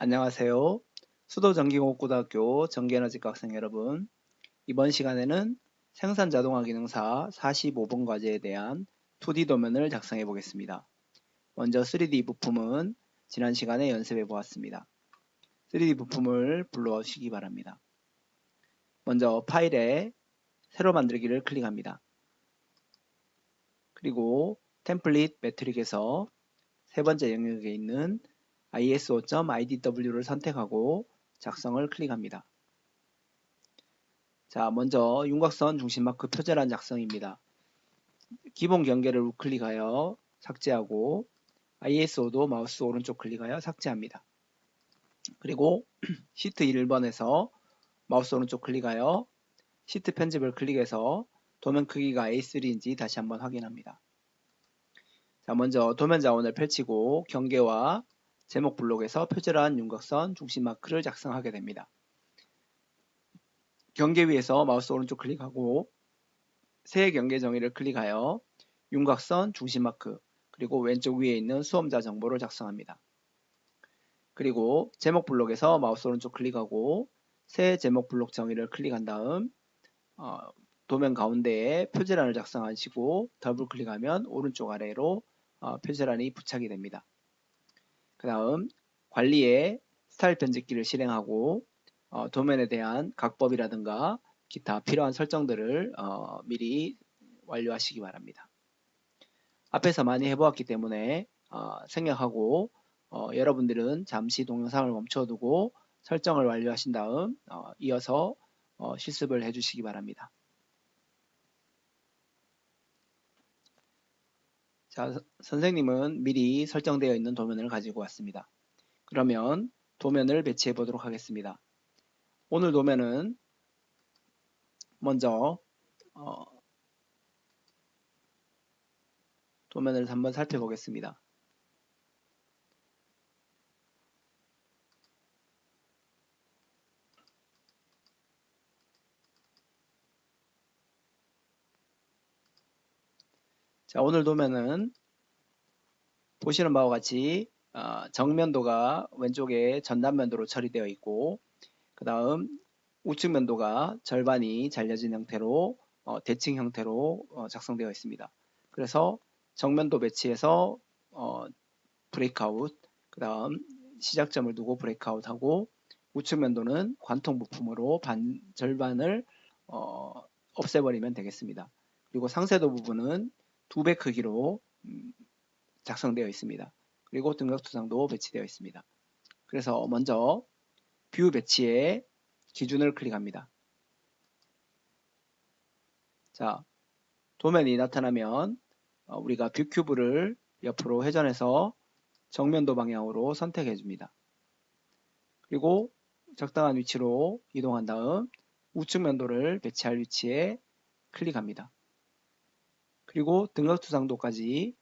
안녕하세요. 수도전기공업고등학교 전기에너지과 학생 여러분. 이번 시간에는 생산자동화 기능사 45번 과제에 대한 2D 도면을 작성해 보겠습니다. 먼저 3D 부품은 지난 시간에 연습해 보았습니다. 3D 부품을 불러오시기 바랍니다. 먼저 파일에 새로 만들기를 클릭합니다. 그리고 템플릿 매트릭에서 세 번째 영역에 있는 iso.idw를 선택하고 작성을 클릭합니다. 자, 먼저 윤곽선 중심마크 표절한 작성입니다. 기본 경계를 우클릭하여 삭제하고 ISO도 마우스 오른쪽 클릭하여 삭제합니다. 그리고 시트 1번에서 마우스 오른쪽 클릭하여 시트 편집을 클릭해서 도면 크기가 A3인지 다시 한번 확인합니다. 자, 먼저 도면 자원을 펼치고 경계와 제목 블록에서 표절한 윤곽선 중심마크를 작성하게 됩니다. 경계 위에서 마우스 오른쪽 클릭하고 새 경계 정의를 클릭하여 윤곽선 중심마크 그리고 왼쪽 위에 있는 수험자 정보를 작성합니다. 그리고 제목 블록에서 마우스 오른쪽 클릭하고 새 제목 블록 정의를 클릭한 다음 도면 가운데에 표제란을 작성하시고 더블 클릭하면 오른쪽 아래로 표제란이 부착이 됩니다. 그 다음 관리에 스타일 편집기를 실행하고 도면에 대한 각법이라든가 기타 필요한 설정들을 미리 완료하시기 바랍니다. 앞에서 많이 해보았기 때문에 생략하고 여러분들은 잠시 동영상을 멈춰두고 설정을 완료하신 다음 이어서 실습을 해주시기 바랍니다. 자, 선생님은 미리 설정되어 있는 도면을 가지고 왔습니다. 그러면 도면을 배치해 보도록 하겠습니다. 오늘 도면은 먼저 도면을 한번 살펴보겠습니다. 자, 오늘 도면은 보시는 바와 같이 정면도가 왼쪽에 전단면도로 처리되어 있고 그 다음 우측 면도가 절반이 잘려진 형태로 대칭 형태로 작성되어 있습니다. 그래서 정면도 배치해서 브레이크아웃, 그 다음 시작점을 두고 브레이크아웃하고 우측 면도는 관통 부품으로 절반을 없애버리면 되겠습니다. 그리고 상세도 부분은 2배 크기로 작성되어 있습니다. 그리고 등각투상도 배치되어 있습니다. 그래서 먼저 뷰 배치에 기준을 클릭합니다. 자, 도면이 나타나면 우리가 뷰 큐브를 옆으로 회전해서 정면도 방향으로 선택해 줍니다. 그리고 적당한 위치로 이동한 다음 우측 면도를 배치할 위치에 클릭합니다. 그리고 등각투상도까지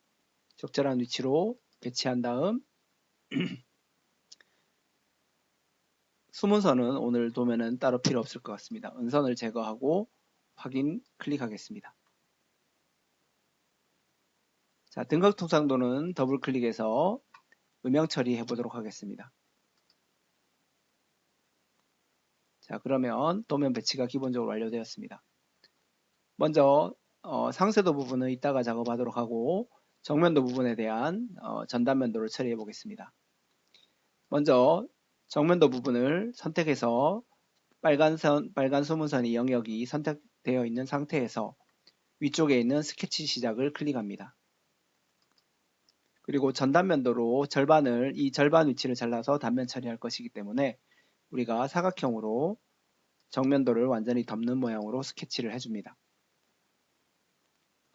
적절한 위치로 배치한 다음 수문선은 오늘 도면은 따로 필요 없을 것 같습니다. 은선을 제거하고 확인 클릭하겠습니다. 자, 등각투상도는 더블 클릭해서 음영 처리해 보도록 하겠습니다. 자, 그러면 도면 배치가 기본적으로 완료되었습니다. 먼저 상세도 부분은 이따가 작업하도록 하고 정면도 부분에 대한 전단면도를 처리해 보겠습니다. 먼저 정면도 부분을 선택해서 빨간 수문선이 영역이 선택되어 있는 상태에서 위쪽에 있는 스케치 시작을 클릭합니다. 그리고 전단면도로 이 절반 위치를 잘라서 단면 처리할 것이기 때문에 우리가 사각형으로 정면도를 완전히 덮는 모양으로 스케치를 해줍니다.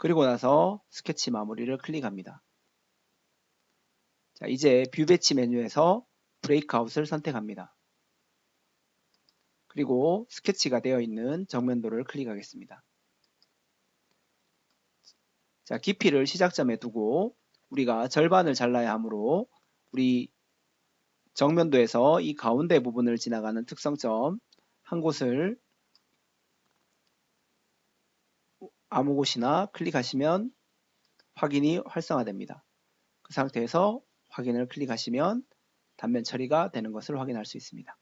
그리고 나서 스케치 마무리를 클릭합니다. 자, 이제 뷰 배치 메뉴에서 브레이크아웃을 선택합니다. 그리고 스케치가 되어 있는 정면도를 클릭하겠습니다. 자, 깊이를 시작점에 두고 우리가 절반을 잘라야 하므로 우리 정면도에서 이 가운데 부분을 지나가는 특성점 한 곳을 아무 곳이나 클릭하시면 확인이 활성화됩니다. 그 상태에서 확인을 클릭하시면 단면 처리가 되는 것을 확인할 수 있습니다.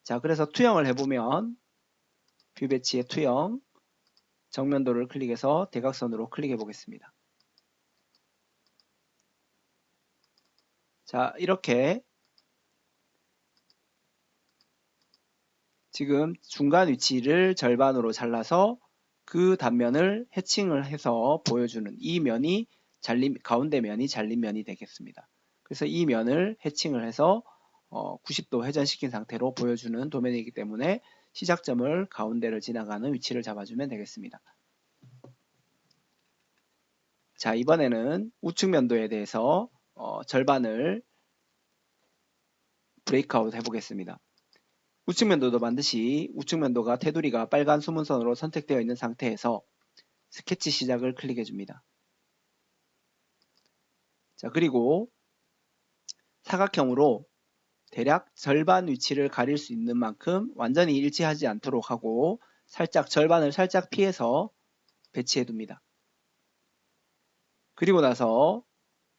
자, 그래서 투영을 해보면 뷰 배치의 투영, 정면도를 클릭해서 대각선으로 클릭해 보겠습니다. 자, 이렇게 지금 중간 위치를 절반으로 잘라서 그 단면을 해칭을 해서 보여주는 이 면이 가운데 면이 잘린 면이 되겠습니다. 그래서 이 면을 해칭을 해서 90도 회전시킨 상태로 보여주는 도면이기 때문에 시작점을 가운데를 지나가는 위치를 잡아주면 되겠습니다. 자, 이번에는 우측 면도에 대해서 절반을 브레이크아웃 해보겠습니다. 우측 면도도 반드시 우측 면도가 테두리가 빨간 수문선으로 선택되어 있는 상태에서 스케치 시작을 클릭해 줍니다. 자, 그리고 사각형으로 대략 절반 위치를 가릴 수 있는 만큼 완전히 일치하지 않도록 하고 절반을 살짝 피해서 배치해 둡니다. 그리고 나서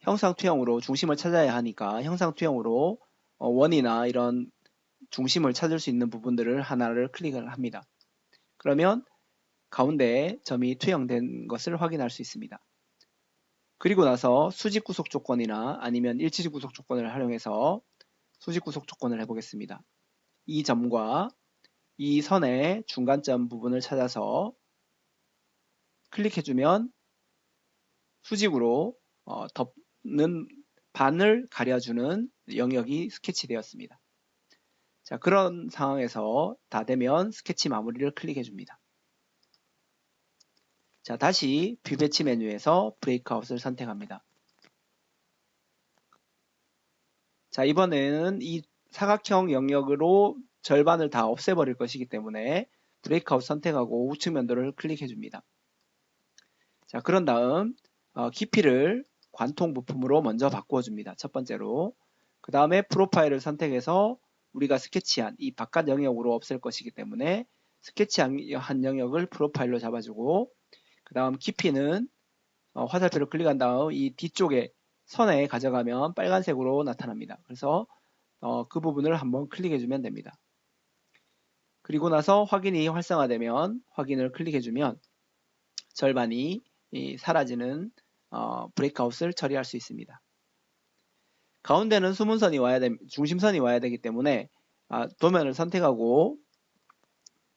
형상 투영으로 중심을 찾아야 하니까 형상 투영으로 원이나 이런 중심을 찾을 수 있는 부분들을 하나를 클릭을 합니다. 그러면 가운데 점이 투영된 것을 확인할 수 있습니다. 그리고 나서 수직 구속 조건이나 아니면 일치직 구속 조건을 활용해서 수직 구속 조건을 해보겠습니다. 이 점과 이 선의 중간점 부분을 찾아서 클릭해주면 수직으로 덮는 반을 가려주는 영역이 스케치되었습니다. 자, 그런 상황에서 다 되면 스케치 마무리를 클릭해줍니다. 자, 다시 뷰 배치 메뉴에서 브레이크아웃을 선택합니다. 자, 이번에는 이 사각형 영역으로 절반을 다 없애버릴 것이기 때문에 브레이크아웃 선택하고 우측 면도를 클릭해줍니다. 자, 그런 다음 깊이를 관통 부품으로 먼저 바꾸어줍니다. 첫 번째로. 그 다음에 프로파일을 선택해서 우리가 스케치한 이 바깥 영역으로 없앨 것이기 때문에 스케치한 영역을 프로파일로 잡아주고 그 다음 깊이는 화살표를 클릭한 다음 이 뒤쪽에 선에 가져가면 빨간색으로 나타납니다. 그래서 그 부분을 한번 클릭해주면 됩니다. 그리고 나서 확인이 활성화되면 확인을 클릭해주면 절반이 사라지는 브레이크아웃을 처리할 수 있습니다. 가운데는 중심선이 와야 되기 때문에 도면을 선택하고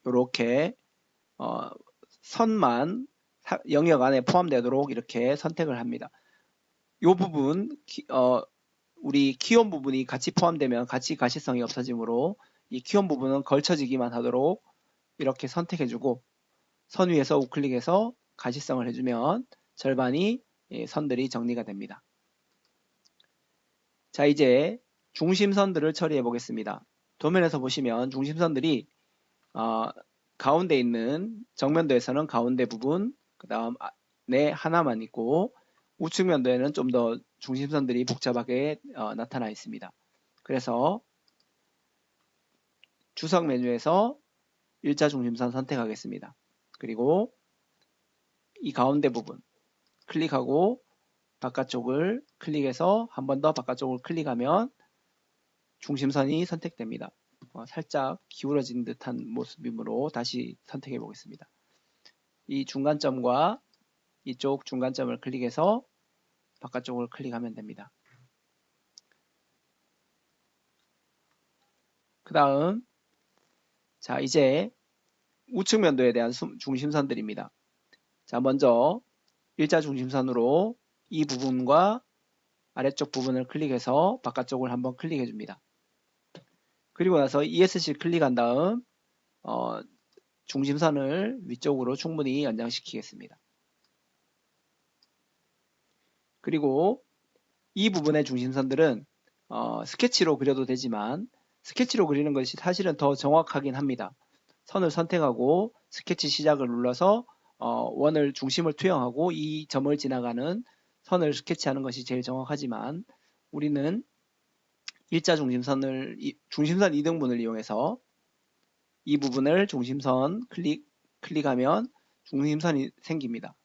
이렇게 선만 영역 안에 포함되도록 이렇게 선택을 합니다. 이 부분 우리 키온 부분이 같이 포함되면 같이 가시성이 없어지므로 이 키온 부분은 걸쳐지기만 하도록 이렇게 선택해주고 선 위에서 우클릭해서 가시성을 해주면 절반이 선들이 정리가 됩니다. 자, 이제 중심선들을 처리해 보겠습니다. 도면에서 보시면 중심선들이 가운데 있는 정면도에서는 가운데 부분, 그 다음에 하나만 있고 우측 면도에는 좀 더 중심선들이 복잡하게 나타나 있습니다. 그래서 주석 메뉴에서 일자 중심선 선택하겠습니다. 그리고 이 가운데 부분 클릭하고 바깥쪽을 클릭해서 한 번 더 바깥쪽을 클릭하면 중심선이 선택됩니다. 살짝 기울어진 듯한 모습이므로 다시 선택해 보겠습니다. 이 중간점과 이쪽 중간점을 클릭해서 바깥쪽을 클릭하면 됩니다. 그 다음 자, 이제 우측 면도에 대한 중심선들입니다. 자, 먼저 일자 중심선으로 이 부분과 아래쪽 부분을 클릭해서 바깥쪽을 한번 클릭해 줍니다. 그리고 나서 ESC 클릭한 다음 중심선을 위쪽으로 충분히 연장시키겠습니다. 그리고 이 부분의 중심선들은 스케치로 그려도 되지만 스케치로 그리는 것이 사실은 더 정확하긴 합니다. 선을 선택하고 스케치 시작을 눌러서 원을 중심을 투영하고 이 점을 지나가는 선을 스케치하는 것이 제일 정확하지만 우리는 일자 중심선 2등분을 이용해서 이 부분을 중심선 클릭하면 중심선이 생깁니다.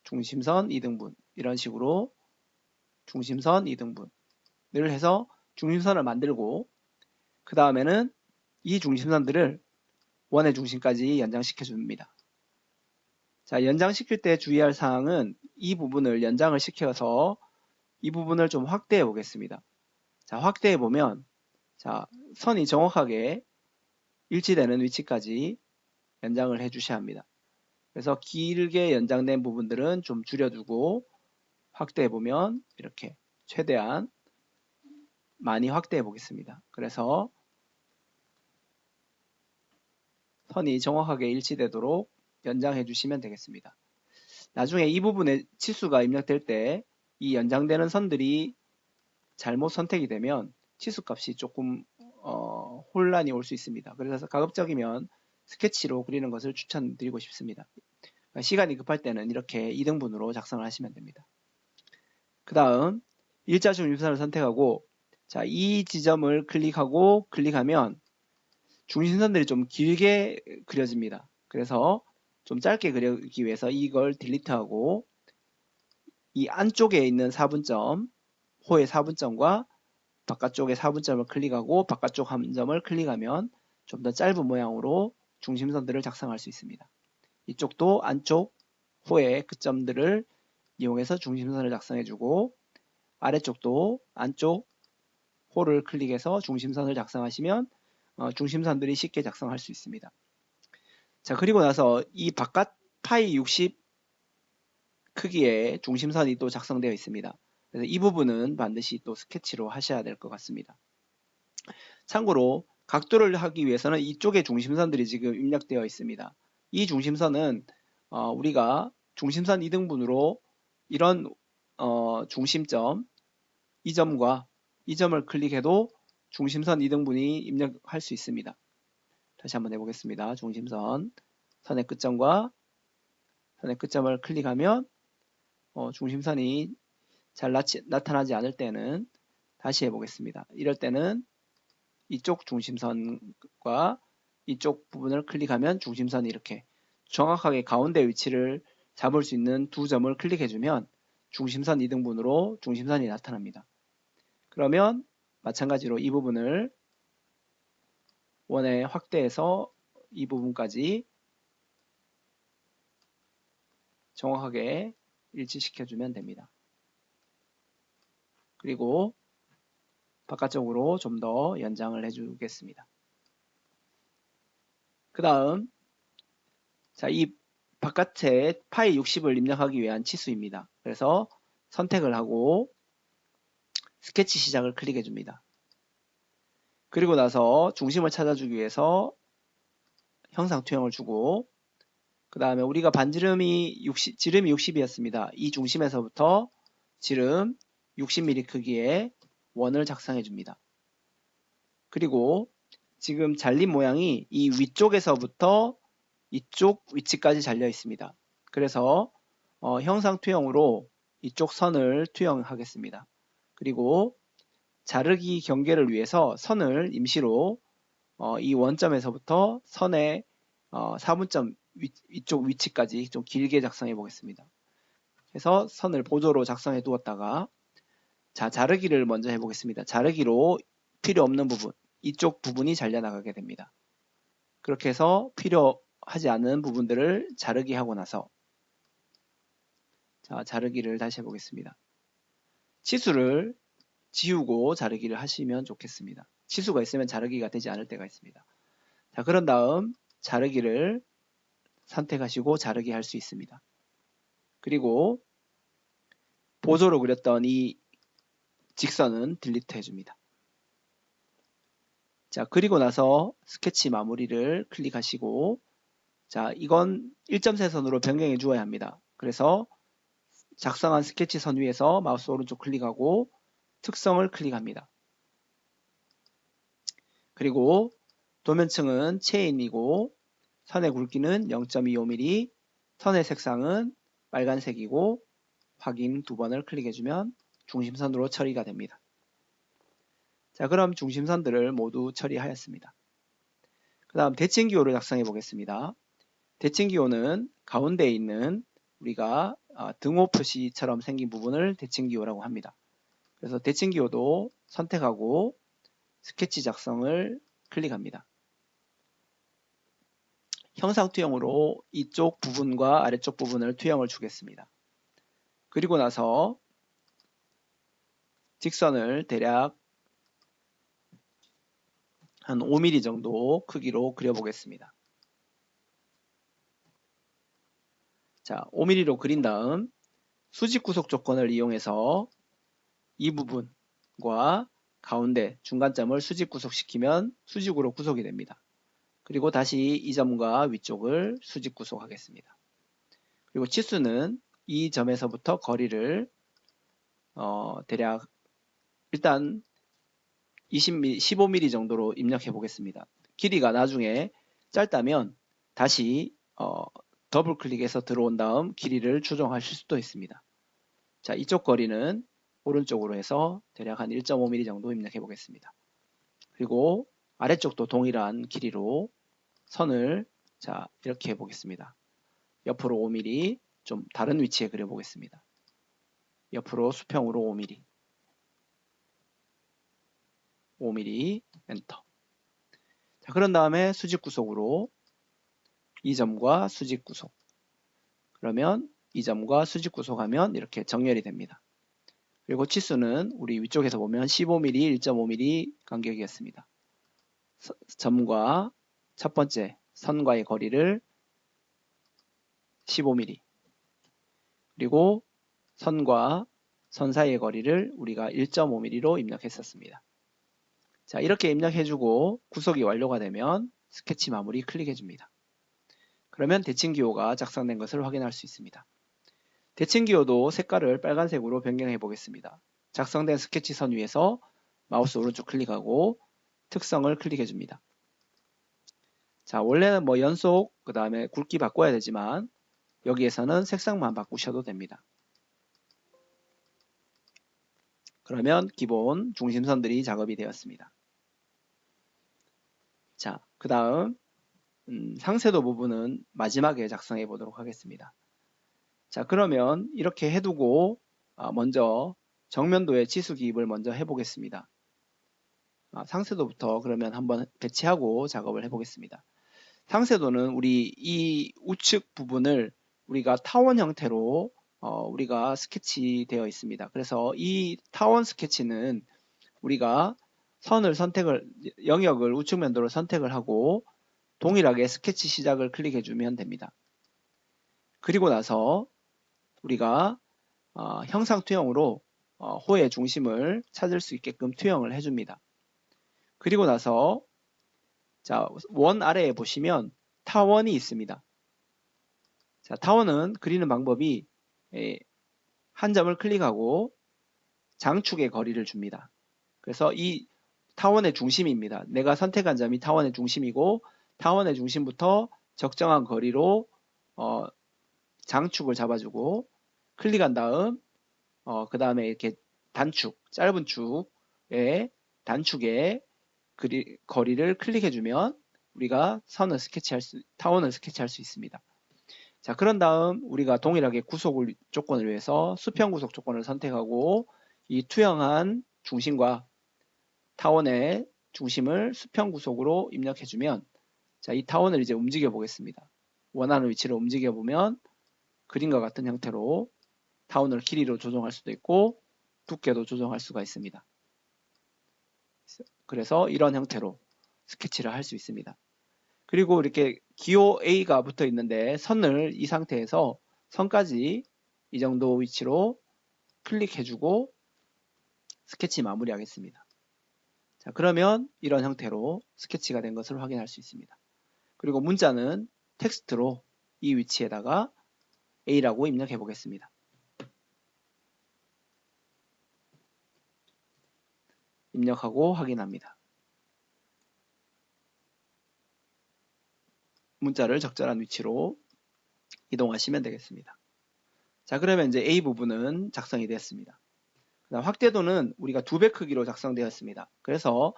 중심선 2등분 이런 식으로 중심선 2등분을 해서 중심선을 만들고 그 다음에는 이 중심선들을 원의 중심까지 연장시켜 줍니다. 자, 연장시킬 때 주의할 사항은 이 부분을 연장을 시켜서 이 부분을 좀 확대해 보겠습니다. 자, 확대해 보면 자, 선이 정확하게 일치되는 위치까지 연장을 해 주셔야 합니다. 그래서 길게 연장된 부분들은 좀 줄여두고 확대해 보면 이렇게 최대한 많이 확대해 보겠습니다. 그래서 선이 정확하게 일치되도록 연장해 주시면 되겠습니다. 나중에 이 부분에 치수가 입력될 때 이 연장되는 선들이 잘못 선택이 되면 치수값이 조금 혼란이 올 수 있습니다. 그래서 가급적이면 스케치로 그리는 것을 추천드리고 싶습니다. 시간이 급할 때는 이렇게 2등분으로 작성을 하시면 됩니다. 그 다음 일자 중심선을 선택하고 자, 이 지점을 클릭하면 중심선들이 좀 길게 그려집니다. 그래서 좀 짧게 그리기 위해서 이걸 딜리트하고 이 안쪽에 있는 4분점, 호의 4분점과 바깥쪽의 4분점을 클릭하고 바깥쪽 한 점을 클릭하면 좀 더 짧은 모양으로 중심선들을 작성할 수 있습니다. 이쪽도 안쪽 호의 끝점들을 이용해서 중심선을 작성해주고 아래쪽도 안쪽 호를 클릭해서 중심선을 작성하시면 중심선들이 쉽게 작성할 수 있습니다. 자, 그리고 나서 이 바깥 파이 60 크기의 중심선이 또 작성되어 있습니다. 그래서 이 부분은 반드시 또 스케치로 하셔야 될 것 같습니다. 참고로 각도를 하기 위해서는 이쪽에 중심선들이 지금 입력되어 있습니다. 이 중심선은 우리가 중심선 2등분으로 이런 중심점 이 점과 이 점을 클릭해도 중심선 2등분이 입력할 수 있습니다. 다시 한번 해보겠습니다. 중심선 선의 끝점과 선의 끝점을 클릭하면 중심선이 잘 나타나지 않을 때는 다시 해보겠습니다. 이럴 때는 이쪽 중심선과 이쪽 부분을 클릭하면 중심선이 이렇게 정확하게 가운데 위치를 잡을 수 있는 두 점을 클릭해주면 중심선 2등분으로 중심선이 나타납니다. 그러면 마찬가지로 이 부분을 원에 확대해서 이 부분까지 정확하게 일치시켜주면 됩니다. 그리고 바깥쪽으로 좀 더 연장을 해주겠습니다. 그 다음 자, 이 바깥에 파이 60을 입력하기 위한 치수입니다. 그래서 선택을 하고 스케치 시작을 클릭해 줍니다. 그리고 나서 중심을 찾아주기 위해서 형상 투영을 주고 그 다음에 우리가 반지름이 지름이 60이었습니다. 이 중심에서부터 지름 60mm 크기의 원을 작성해 줍니다. 그리고 지금 잘린 모양이 이 위쪽에서부터 이쪽 위치까지 잘려 있습니다. 그래서 형상 투영으로 이쪽 선을 투영하겠습니다. 그리고 자르기 경계를 위해서 선을 임시로 이 원점에서부터 선의 4분점 이쪽 위치까지 좀 길게 작성해 보겠습니다. 그래서 선을 보조로 작성해 두었다가 자, 자르기를 먼저 해보겠습니다. 자르기로 필요 없는 부분, 이쪽 부분이 잘려나가게 됩니다. 그렇게 해서 필요하지 않은 부분들을 자르기 하고 나서 자, 자르기를 다시 해보겠습니다. 치수를 지우고 자르기를 하시면 좋겠습니다. 치수가 있으면 자르기가 되지 않을 때가 있습니다. 자, 그런 다음 자르기를 선택하시고 자르기 할 수 있습니다. 그리고 보조로 그렸던 이 직선은 딜리트 해줍니다. 자, 그리고 나서 스케치 마무리를 클릭하시고 자, 이건 1.3선으로 변경해 주어야 합니다. 그래서 작성한 스케치 선 위에서 마우스 오른쪽 클릭하고 특성을 클릭합니다. 그리고 도면층은 체인이고 선의 굵기는 0.25mm, 선의 색상은 빨간색이고 확인 두 번을 클릭해주면 중심선으로 처리가 됩니다. 자, 그럼 중심선들을 모두 처리하였습니다. 그 다음 대칭기호를 작성해 보겠습니다. 대칭기호는 가운데에 있는 우리가 등호 표시처럼 생긴 부분을 대칭기호라고 합니다. 그래서 대칭기호도 선택하고 스케치 작성을 클릭합니다. 형상 투영으로 이쪽 부분과 아래쪽 부분을 투영을 주겠습니다. 그리고 나서 직선을 대략 한 5mm 정도 크기로 그려보겠습니다. 자, 5mm로 그린 다음 수직 구속 조건을 이용해서 이 부분과 가운데 중간점을 수직 구속시키면 수직으로 구속이 됩니다. 그리고 다시 이 점과 위쪽을 수직 구속하겠습니다. 그리고 치수는 이 점에서부터 거리를 대략 일단 15mm 정도로 입력해 보겠습니다. 길이가 나중에 짧다면 다시 더블 클릭해서 들어온 다음 길이를 조정하실 수도 있습니다. 자, 이쪽 거리는 오른쪽으로 해서 대략 한 1.5mm 정도 입력해 보겠습니다. 그리고 아래쪽도 동일한 길이로 선을 자 이렇게 해보겠습니다. 옆으로 5mm, 좀 다른 위치에 그려보겠습니다. 옆으로 수평으로 5mm, 5mm, 엔터. 자, 그런 다음에 수직 구속으로 이 점과 수직 구속. 그러면 이 점과 수직 구속하면 이렇게 정렬이 됩니다. 그리고 치수는 우리 위쪽에서 보면 15mm, 1.5mm 간격이었습니다. 점과 첫 번째 선과의 거리를 15mm, 그리고 선과 선 사이의 거리를 우리가 1.5mm로 입력했었습니다. 자, 이렇게 입력해주고 구속이 완료가 되면 스케치 마무리 클릭해줍니다. 그러면 대칭기호가 작성된 것을 확인할 수 있습니다. 대칭기호도 색깔을 빨간색으로 변경해 보겠습니다. 작성된 스케치 선 위에서 마우스 오른쪽 클릭하고 특성을 클릭해 줍니다. 자, 원래는 뭐 연속 그 다음에 굵기 바꿔야 되지만 여기에서는 색상만 바꾸셔도 됩니다. 그러면 기본 중심선들이 작업이 되었습니다. 자, 그 다음 상세도 부분은 마지막에 작성해 보도록 하겠습니다. 자, 그러면 이렇게 해두고 먼저 정면도의 치수 기입을 먼저 해보겠습니다. 상세도부터 그러면 한번 배치하고 작업을 해보겠습니다. 상세도는 우리 이 우측 부분을 우리가 타원 형태로 우리가 스케치 되어 있습니다. 그래서 이 타원 스케치는 우리가 영역을 우측 면도로 선택을 하고 동일하게 스케치 시작을 클릭해 주면 됩니다. 그리고 나서 우리가 형상 투영으로 호의 중심을 찾을 수 있게끔 투영을 해줍니다. 그리고 나서 자, 원 아래에 보시면 타원이 있습니다. 자, 타원은 그리는 방법이 한 점을 클릭하고 장축의 거리를 줍니다. 그래서 이 타원의 중심입니다. 내가 선택한 점이 타원의 중심이고 타원의 중심부터 적정한 거리로 장축을 잡아주고 클릭한 다음 그 다음에 이렇게 단축, 짧은 축의 단축의 거리를 클릭해주면 우리가 타원을 스케치할 수 있습니다. 자, 그런 다음 우리가 동일하게 구속 조건을 위해서 수평 구속 조건을 선택하고 이 투영한 중심과 타원의 중심을 수평 구속으로 입력해주면 자, 이 타원을 이제 움직여 보겠습니다. 원하는 위치로 움직여 보면 그림과 같은 형태로 타원을 길이로 조정할 수도 있고 두께도 조정할 수가 있습니다. 그래서 이런 형태로 스케치를 할 수 있습니다. 그리고 이렇게 기호 A가 붙어 있는데 선을 이 상태에서 선까지 이 정도 위치로 클릭해주고 스케치 마무리하겠습니다. 자, 그러면 이런 형태로 스케치가 된 것을 확인할 수 있습니다. 그리고 문자는 텍스트로 이 위치에다가 A라고 입력해 보겠습니다. 입력하고 확인합니다. 문자를 적절한 위치로 이동하시면 되겠습니다. 자, 그러면 이제 A 부분은 작성이 됐습니다. 확대도는 우리가 2배 크기로 작성되었습니다. 그래서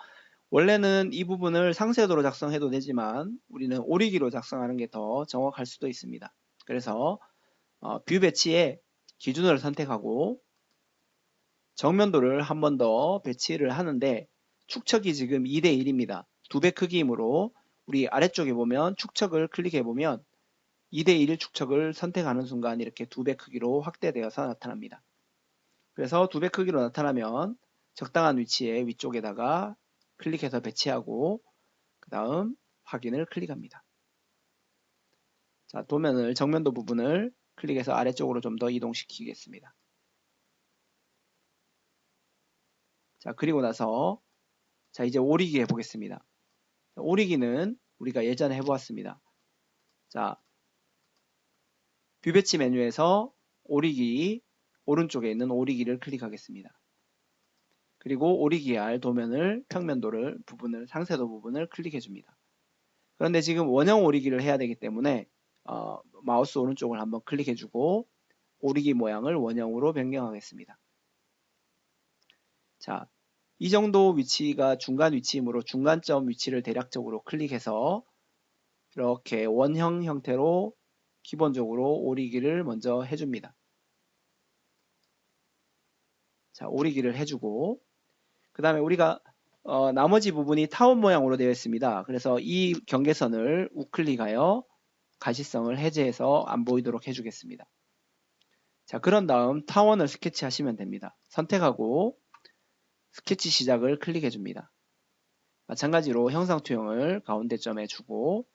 원래는 이 부분을 상세도로 작성해도 되지만 우리는 오리기로 작성하는 게 더 정확할 수도 있습니다. 그래서 뷰 배치에 기준을 선택하고 정면도를 한 번 더 배치를 하는데 축척이 지금 2대1입니다. 2배 크기이므로 우리 아래쪽에 보면 축척을 클릭해 보면 2대1 축척을 선택하는 순간 이렇게 2배 크기로 확대되어서 나타납니다. 그래서 2배 크기로 나타나면 적당한 위치에 위쪽에다가 클릭해서 배치하고 그 다음 확인을 클릭합니다. 자, 도면을 정면도 부분을 클릭해서 아래쪽으로 좀 더 이동시키겠습니다. 자, 그리고 나서 자, 이제 오리기 해보겠습니다. 오리기는 우리가 예전에 해보았습니다. 자, 뷰 배치 메뉴에서 오리기 오른쪽에 있는 오리기를 클릭하겠습니다. 그리고 오리기 알 도면을 평면도를 부분을 상세도 부분을 클릭해 줍니다. 그런데 지금 원형 오리기를 해야 되기 때문에 마우스 오른쪽을 한번 클릭해 주고 오리기 모양을 원형으로 변경하겠습니다. 자, 이 정도 위치가 중간 위치이므로 중간점 위치를 대략적으로 클릭해서 이렇게 원형 형태로 기본적으로 오리기를 먼저 해줍니다. 자, 오리기를 해주고 그 다음에 우리가 나머지 부분이 타원 모양으로 되어 있습니다. 그래서 이 경계선을 우클릭하여 가시성을 해제해서 안 보이도록 해주겠습니다. 자, 그런 다음 타원을 스케치 하시면 됩니다. 선택하고 스케치 시작을 클릭해 줍니다. 마찬가지로 형상투영을 가운데점에 주고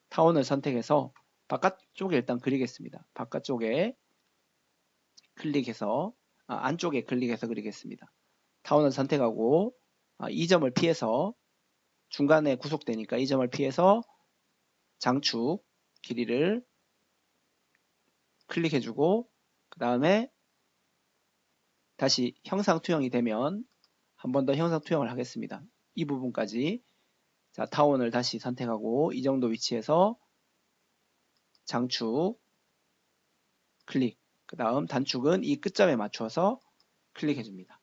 타원을 선택해서 바깥쪽에 일단 그리겠습니다. 바깥쪽에 클릭해서 안쪽에 클릭해서 그리겠습니다. 타원을 선택하고 이 점을 피해서 중간에 구속되니까 이 점을 피해서 장축 길이를 클릭해주고 그 다음에 다시 형상 투영이 되면 한 번 더 형상 투영을 하겠습니다. 이 부분까지 자, 타원을 다시 선택하고 이 정도 위치에서 장축 클릭 그 다음 단축은 이 끝점에 맞춰서 클릭해 줍니다.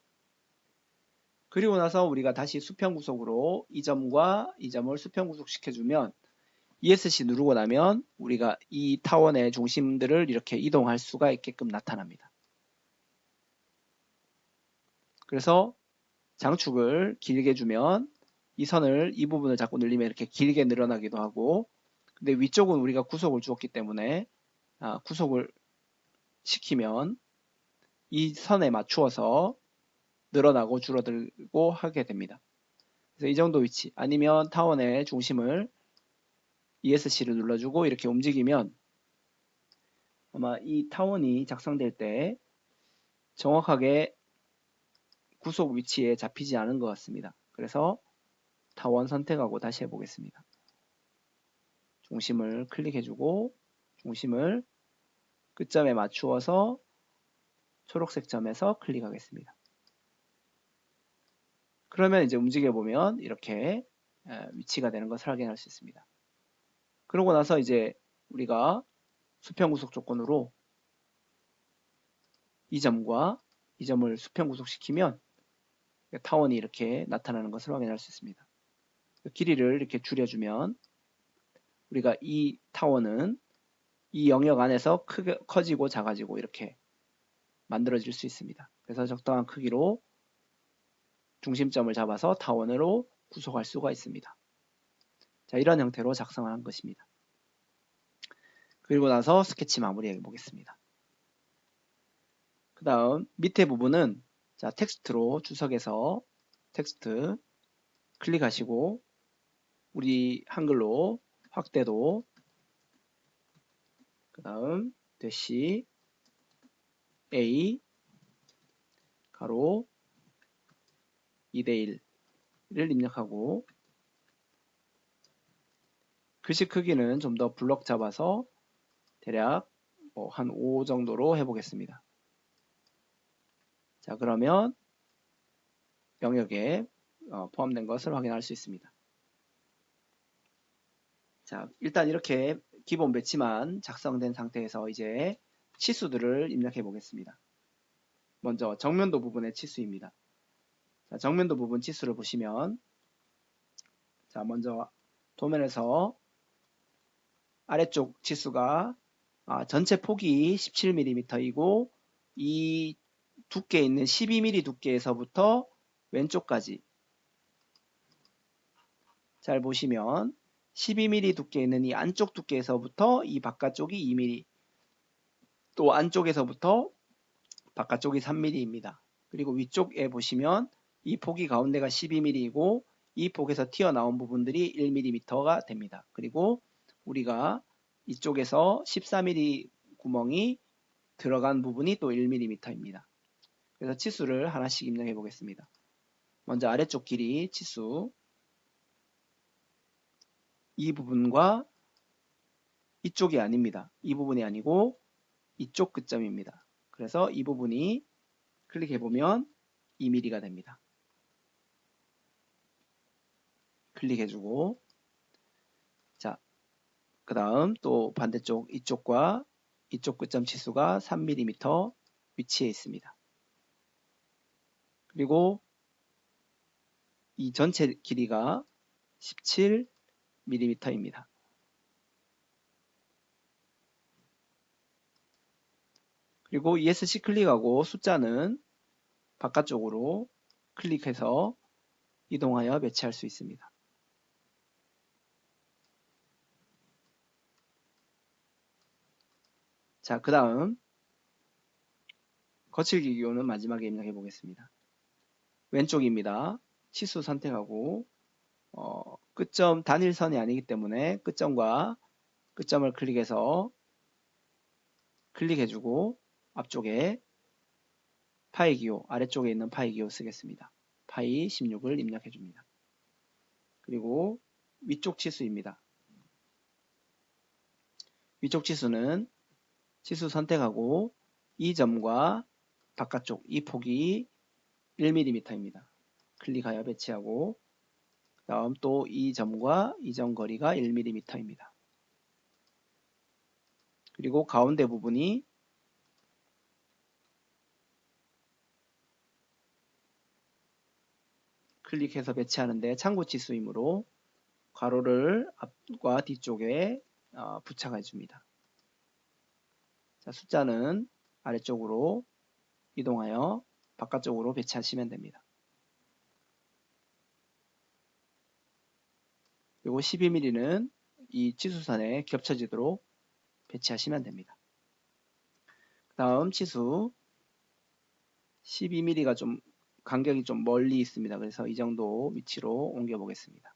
그리고 나서 우리가 다시 수평 구속으로 이 점과 이 점을 수평 구속 시켜주면 ESC 누르고 나면 우리가 이 타원의 중심들을 이렇게 이동할 수가 있게끔 나타납니다. 그래서 장축을 길게 주면 이 선을 이 부분을 자꾸 늘리면 이렇게 길게 늘어나기도 하고 근데 위쪽은 우리가 구속을 주었기 때문에 구속을 시키면 이 선에 맞추어서 늘어나고 줄어들고 하게 됩니다. 그래서 이 정도 위치 아니면 타원의 중심을 ESC를 눌러주고 이렇게 움직이면 아마 이 타원이 작성될 때 정확하게 구속 위치에 잡히지 않은 것 같습니다. 그래서 타원 선택하고 다시 해보겠습니다. 중심을 클릭해주고 중심을 끝점에 맞추어서 초록색 점에서 클릭하겠습니다. 그러면 이제 움직여보면 이렇게 위치가 되는 것을 확인할 수 있습니다. 그러고 나서 이제 우리가 수평 구속 조건으로 이 점과 이 점을 수평 구속시키면 타원이 이렇게 나타나는 것을 확인할 수 있습니다. 길이를 이렇게 줄여주면 우리가 이 타원은 이 영역 안에서 크게 커지고 작아지고 이렇게 만들어질 수 있습니다. 그래서 적당한 크기로 중심점을 잡아서 타원으로 구속할 수가 있습니다. 자, 이런 형태로 작성을 한 것입니다. 그리고 나서 스케치 마무리해 보겠습니다. 그 다음 밑에 부분은 자, 텍스트로 주석에서 텍스트 클릭하시고 우리 한글로 확대도 그 다음 대시 A 가로 2대1을 입력하고 글씨 크기는 좀 더 블럭 잡아서 대략 한 5 정도로 해보겠습니다. 자, 그러면 영역에 포함된 것을 확인할 수 있습니다. 자, 일단 이렇게 기본 배치만 작성된 상태에서 이제 치수들을 입력해 보겠습니다. 먼저 정면도 부분의 치수입니다. 자, 정면도 부분 치수를 보시면 자, 먼저 도면에서 아래쪽 치수가 전체 폭이 17mm이고 이 두께 있는 12mm 두께에서부터 왼쪽까지 잘 보시면 12mm 두께 있는 이 안쪽 두께에서부터 이 바깥쪽이 2mm, 또 안쪽에서부터 바깥쪽이 3mm입니다. 그리고 위쪽에 보시면 이 폭이 가운데가 12mm이고 이 폭에서 튀어나온 부분들이 1mm가 됩니다. 그리고 우리가 이쪽에서 14mm 구멍이 들어간 부분이 또 1mm입니다. 그래서 치수를 하나씩 입력해 보겠습니다. 먼저 아래쪽 길이 치수, 이 부분과 이쪽이 아닙니다. 이 부분이 아니고 이쪽 끝점입니다. 그래서 이 부분이 클릭해보면 2mm가 됩니다. 클릭해주고, 자, 그 다음 또 반대쪽 이쪽과 이쪽 끝점 치수가 3mm 위치해 있습니다. 그리고 이 전체 길이가 17mm입니다. 그리고 ESC 클릭하고 숫자는 바깥쪽으로 클릭해서 이동하여 배치할 수 있습니다. 자, 그 다음 거칠기 기호는 마지막에 입력해 보겠습니다. 왼쪽입니다. 치수 선택하고 끝점 단일선이 아니기 때문에 끝점과 끝점을 클릭해서 클릭해주고 앞쪽에 파이 기호, 아래쪽에 있는 파이 기호 쓰겠습니다. 파이 16을 입력해줍니다. 그리고 위쪽 치수입니다. 위쪽 치수는 치수 선택하고 이 점과 바깥쪽 이 폭이 1mm입니다. 클릭하여 배치하고 그 다음 또 이 점과 이 점 거리가 1mm입니다. 그리고 가운데 부분이 클릭해서 배치하는데 참고치수이므로 괄호를 앞과 뒤쪽에 부착해 줍니다. 자, 숫자는 아래쪽으로 이동하여 바깥쪽으로 배치하시면 됩니다. 그리고 12mm는 이 치수선에 겹쳐지도록 배치하시면 됩니다. 그 다음 치수 12mm가 좀 간격이 좀 멀리 있습니다. 그래서 이 정도 위치로 옮겨 보겠습니다.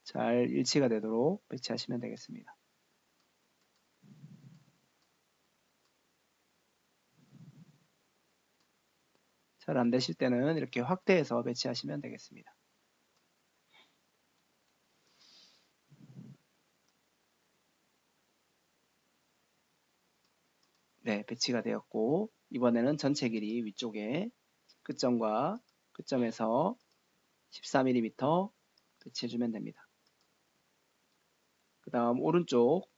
잘 일치가 되도록 배치하시면 되겠습니다. 잘 안되실 때는 이렇게 확대해서 배치하시면 되겠습니다. 네, 배치가 되었고 이번에는 전체 길이 위쪽에 끝점과 끝점에서 14mm 배치해주면 됩니다. 그 다음 오른쪽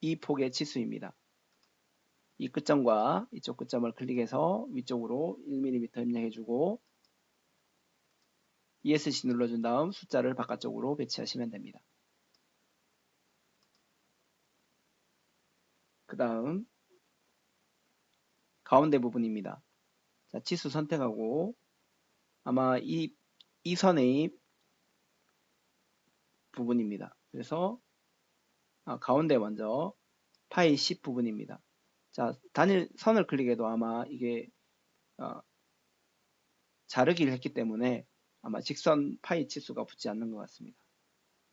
이 폭의 치수입니다. 이 끝점과 이쪽 끝점을 클릭해서 위쪽으로 1mm 입력해주고 ESC 눌러준 다음 숫자를 바깥쪽으로 배치하시면 됩니다. 그 다음 가운데 부분입니다. 자, 치수 선택하고 아마 이 선의 부분입니다. 그래서 가운데 먼저 파이 10 부분입니다. 자, 단일 선을 클릭해도 아마 이게 자르기를 했기 때문에 아마 직선 파이 치수가 붙지 않는 것 같습니다.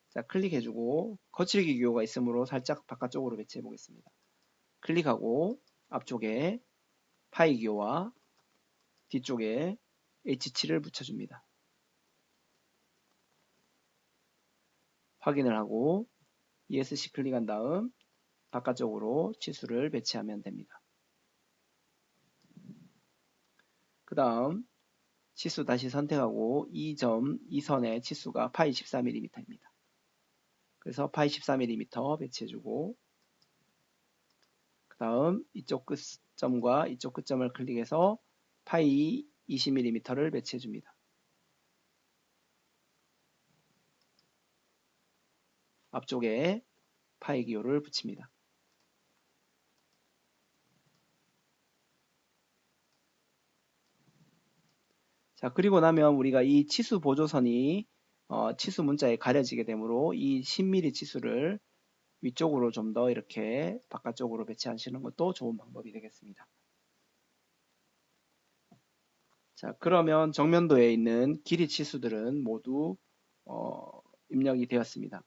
자, 클릭해주고 거칠기 기호가 있으므로 살짝 바깥쪽으로 배치해 보겠습니다. 클릭하고 앞쪽에 파이 기호와 뒤쪽에 H7을 붙여줍니다. 확인을 하고 ESC 클릭한 다음 바깥쪽으로 치수를 배치하면 됩니다. 그 다음 치수 다시 선택하고 이 선의 치수가 파이 14mm입니다. 그래서 파이 14mm 배치해주고 그 다음 이쪽 점과 이쪽 끝점을 클릭해서 파이 20mm를 배치해 줍니다. 앞쪽에 파이 기호를 붙입니다. 자, 그리고 나면 우리가 이 치수 보조선이 치수 문자에 가려지게 되므로 이 10mm 치수를 위쪽으로 좀 더 이렇게 바깥쪽으로 배치하시는 것도 좋은 방법이 되겠습니다. 자, 그러면 정면도에 있는 길이 치수들은 모두 입력이 되었습니다.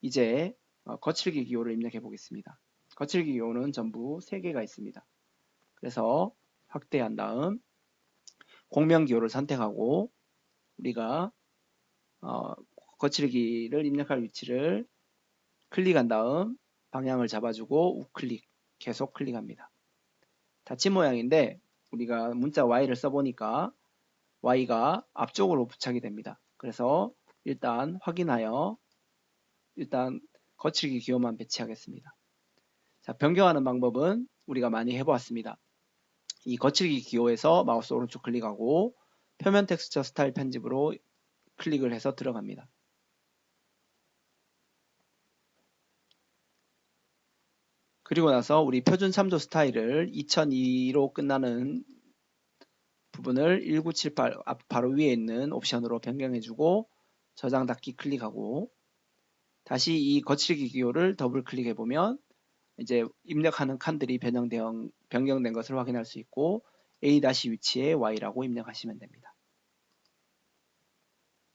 이제 거칠기 기호를 입력해 보겠습니다. 거칠기 기호는 전부 3개가 있습니다. 그래서 확대한 다음 공명 기호를 선택하고 우리가 거칠기를 입력할 위치를 클릭한 다음 방향을 잡아주고 우클릭, 계속 클릭합니다. 닫힌 모양인데 우리가 문자 Y를 써보니까 Y가 앞쪽으로 부착이 됩니다. 그래서 일단 확인하여 일단 거칠기 기호만 배치하겠습니다. 자, 변경하는 방법은 우리가 많이 해보았습니다. 이 거칠기 기호에서 마우스 오른쪽 클릭하고 표면 텍스처 스타일 편집으로 클릭을 해서 들어갑니다. 그리고 나서 우리 표준 참조 스타일을 2002로 끝나는 부분을 1978 바로 위에 있는 옵션으로 변경해주고 저장 닫기 클릭하고 다시 이 거칠기 기호를 더블 클릭해보면 이제 입력하는 칸들이 변경된 것을 확인할 수 있고 A- 위치에 Y라고 입력하시면 됩니다.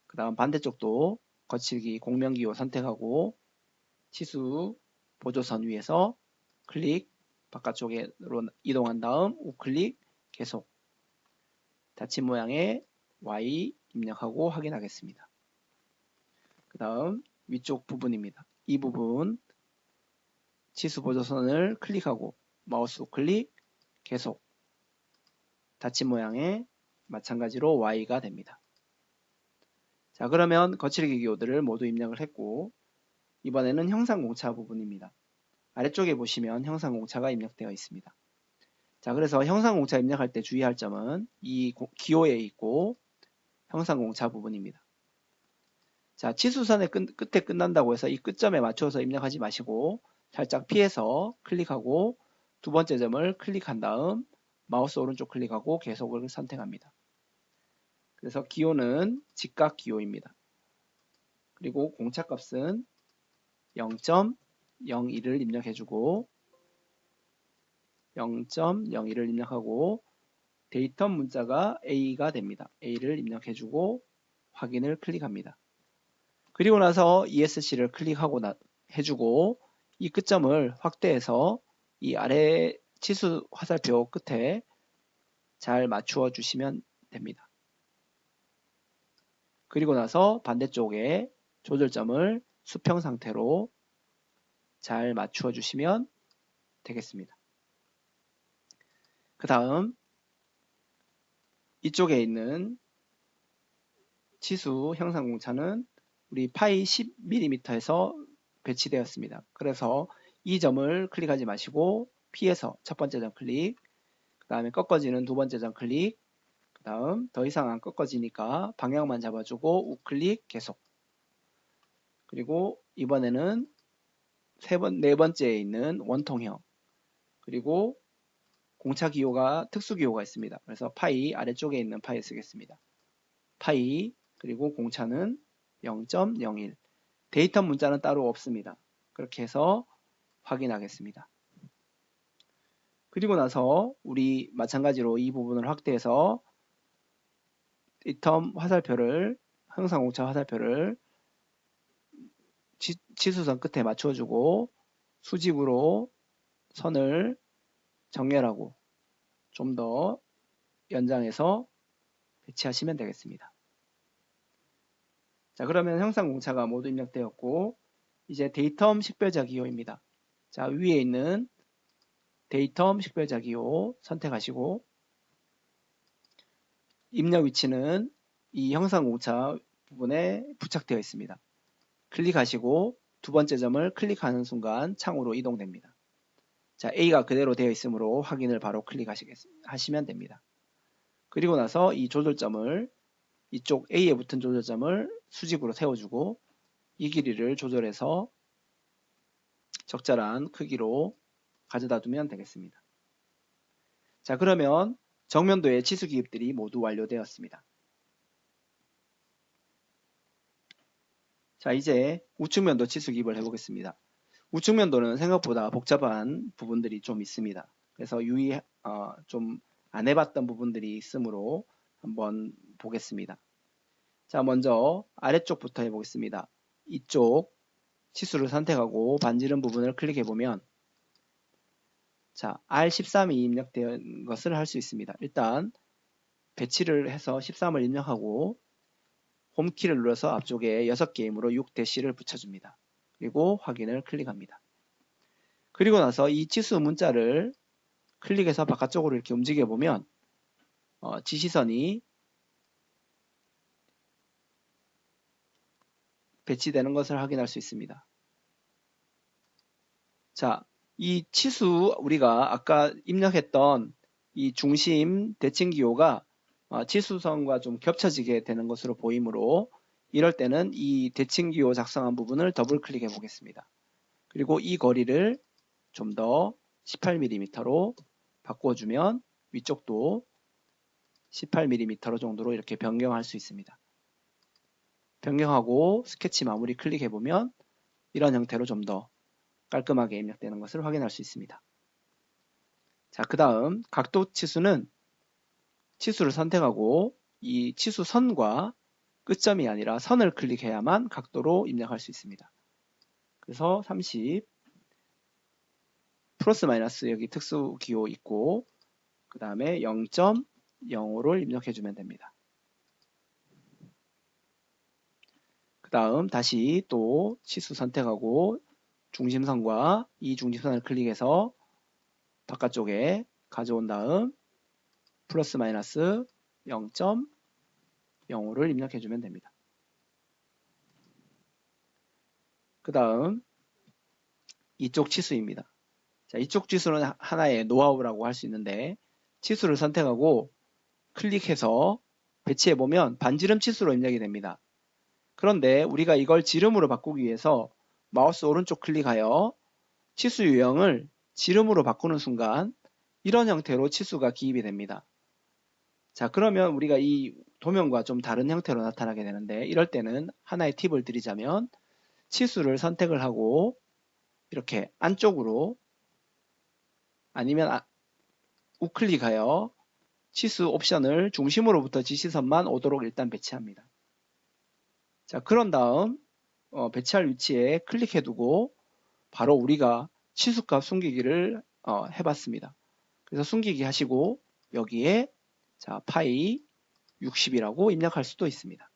그 다음 반대쪽도 거칠기 공명기호 선택하고 치수 보조선 위에서 클릭 바깥쪽으로 이동한 다음 우클릭 계속 닫힌 모양의 Y 입력하고 확인하겠습니다. 그 다음 위쪽 부분입니다. 이 부분 치수 보조선을 클릭하고 마우스 우클릭 계속 닫힌 모양의 마찬가지로 Y가 됩니다. 자, 그러면 거칠기 기호들을 모두 입력을 했고 이번에는 형상공차 부분입니다. 아래쪽에 보시면 형상공차가 입력되어 있습니다. 자, 그래서 형상공차 입력할 때 주의할 점은 이 기호에 있고 형상공차 부분입니다. 자, 치수선의 끝에 끝난다고 해서 이 끝점에 맞춰서 입력하지 마시고 살짝 피해서 클릭하고 두 번째 점을 클릭한 다음 마우스 오른쪽 클릭하고 계속을 선택합니다. 그래서 기호는 직각 기호입니다. 그리고 공차값은 0.01을 입력해주고 0.01을 입력하고 데이터 문자가 A가 됩니다. A를 입력해주고 확인을 클릭합니다. 그리고 나서 ESC를 클릭하고 해주고 이 끝점을 확대해서 이 아래 치수 화살표 끝에 잘 맞추어 주시면 됩니다. 그리고 나서 반대쪽에 조절점을 수평 상태로 잘 맞추어 주시면 되겠습니다. 그 다음 이쪽에 있는 치수 형상 공차는 우리 파이 10mm에서 배치되었습니다. 그래서 이 점을 클릭하지 마시고 피해서 첫 번째 점 클릭, 그 다음에 꺾어지는 두 번째 점 클릭, 그 다음 더 이상 안 꺾어지니까 방향만 잡아주고 우클릭 계속. 그리고 이번에는 네 번째에 있는 원통형, 그리고 공차 기호가 특수 기호가 있습니다. 그래서 파이 아래쪽에 있는 파이 쓰겠습니다. 파이 그리고 공차는 0.01 데이터 문자는 따로 없습니다. 그렇게 해서 확인하겠습니다. 그리고 나서 우리 마찬가지로 이 부분을 확대해서 데이터 화살표를 형상 공차 화살표를 치수선 끝에 맞춰주고 수직으로 선을 정렬하고 좀 더 연장해서 배치하시면 되겠습니다. 자, 그러면 형상 공차가 모두 입력되었고 이제 데이텀 식별자 기호입니다. 자, 위에 있는 데이텀 식별자 기호 선택하시고 입력 위치는 이 형상 공차 부분에 부착되어 있습니다. 클릭하시고 두 번째 점을 클릭하는 순간 창으로 이동됩니다. 자, A가 그대로 되어 있으므로 확인을 바로 클릭하시면 됩니다. 그리고 나서 이 조절점을 이쪽 A에 붙은 조절점을 수직으로 세워주고 이 길이를 조절해서 적절한 크기로 가져다 두면 되겠습니다. 자, 그러면 정면도의 치수 기입들이 모두 완료되었습니다. 자, 이제 우측면도 치수 기입을 해보겠습니다. 우측면도는 생각보다 복잡한 부분들이 좀 있습니다. 그래서 좀 안 해봤던 부분들이 있으므로 한번 보겠습니다. 자, 먼저 아래쪽부터 해보겠습니다. 이쪽 치수를 선택하고 반지름 부분을 클릭해보면 자, R13이 입력된 것을 할 수 있습니다. 일단 배치를 해서 13을 입력하고 홈키를 눌러서 앞쪽에 6개 힘으로 6-를 붙여줍니다. 그리고 확인을 클릭합니다. 그리고 나서 이 치수 문자를 클릭해서 바깥쪽으로 이렇게 움직여보면 지시선이 배치되는 것을 확인할 수 있습니다. 자, 이 치수 우리가 아까 입력했던 이 중심 대칭 기호가 치수선과 좀 겹쳐지게 되는 것으로 보이므로 이럴 때는 이 대칭 기호 작성한 부분을 더블 클릭해 보겠습니다. 그리고 이 거리를 좀 더 18mm로 바꿔주면 위쪽도 18mm 정도로 이렇게 변경할 수 있습니다. 변경하고 스케치 마무리 클릭해보면 이런 형태로 좀 더 깔끔하게 입력되는 것을 확인할 수 있습니다. 자, 그 다음 각도 치수는 치수를 선택하고 이 치수선과 끝점이 아니라 선을 클릭해야만 각도로 입력할 수 있습니다. 그래서 30 플러스 마이너스 여기 특수 기호 있고 그 다음에 0.05를 입력해주면 됩니다. 그 다음 다시 또 치수 선택하고 중심선과 이 중심선을 클릭해서 바깥쪽에 가져온 다음 플러스 마이너스 0.05를 입력해주면 됩니다. 그 다음 이쪽 치수입니다. 자, 이쪽 치수는 하나의 노하우라고 할 수 있는데 치수를 선택하고 클릭해서 배치해보면 반지름 치수로 입력이 됩니다. 그런데 우리가 이걸 지름으로 바꾸기 위해서 마우스 오른쪽 클릭하여 치수 유형을 지름으로 바꾸는 순간 이런 형태로 치수가 기입이 됩니다. 자, 그러면 우리가 이 도면과 좀 다른 형태로 나타나게 되는데 이럴 때는 하나의 팁을 드리자면 치수를 선택을 하고 이렇게 안쪽으로 아니면 우클릭하여 치수 옵션을 중심으로부터 지시선만 오도록 일단 배치합니다. 자, 그런 다음 배치할 위치에 클릭해 두고 바로 우리가 치수값 숨기기를 해봤습니다. 그래서 숨기기 하시고 여기에 자, 파이 60이라고 입력할 수도 있습니다.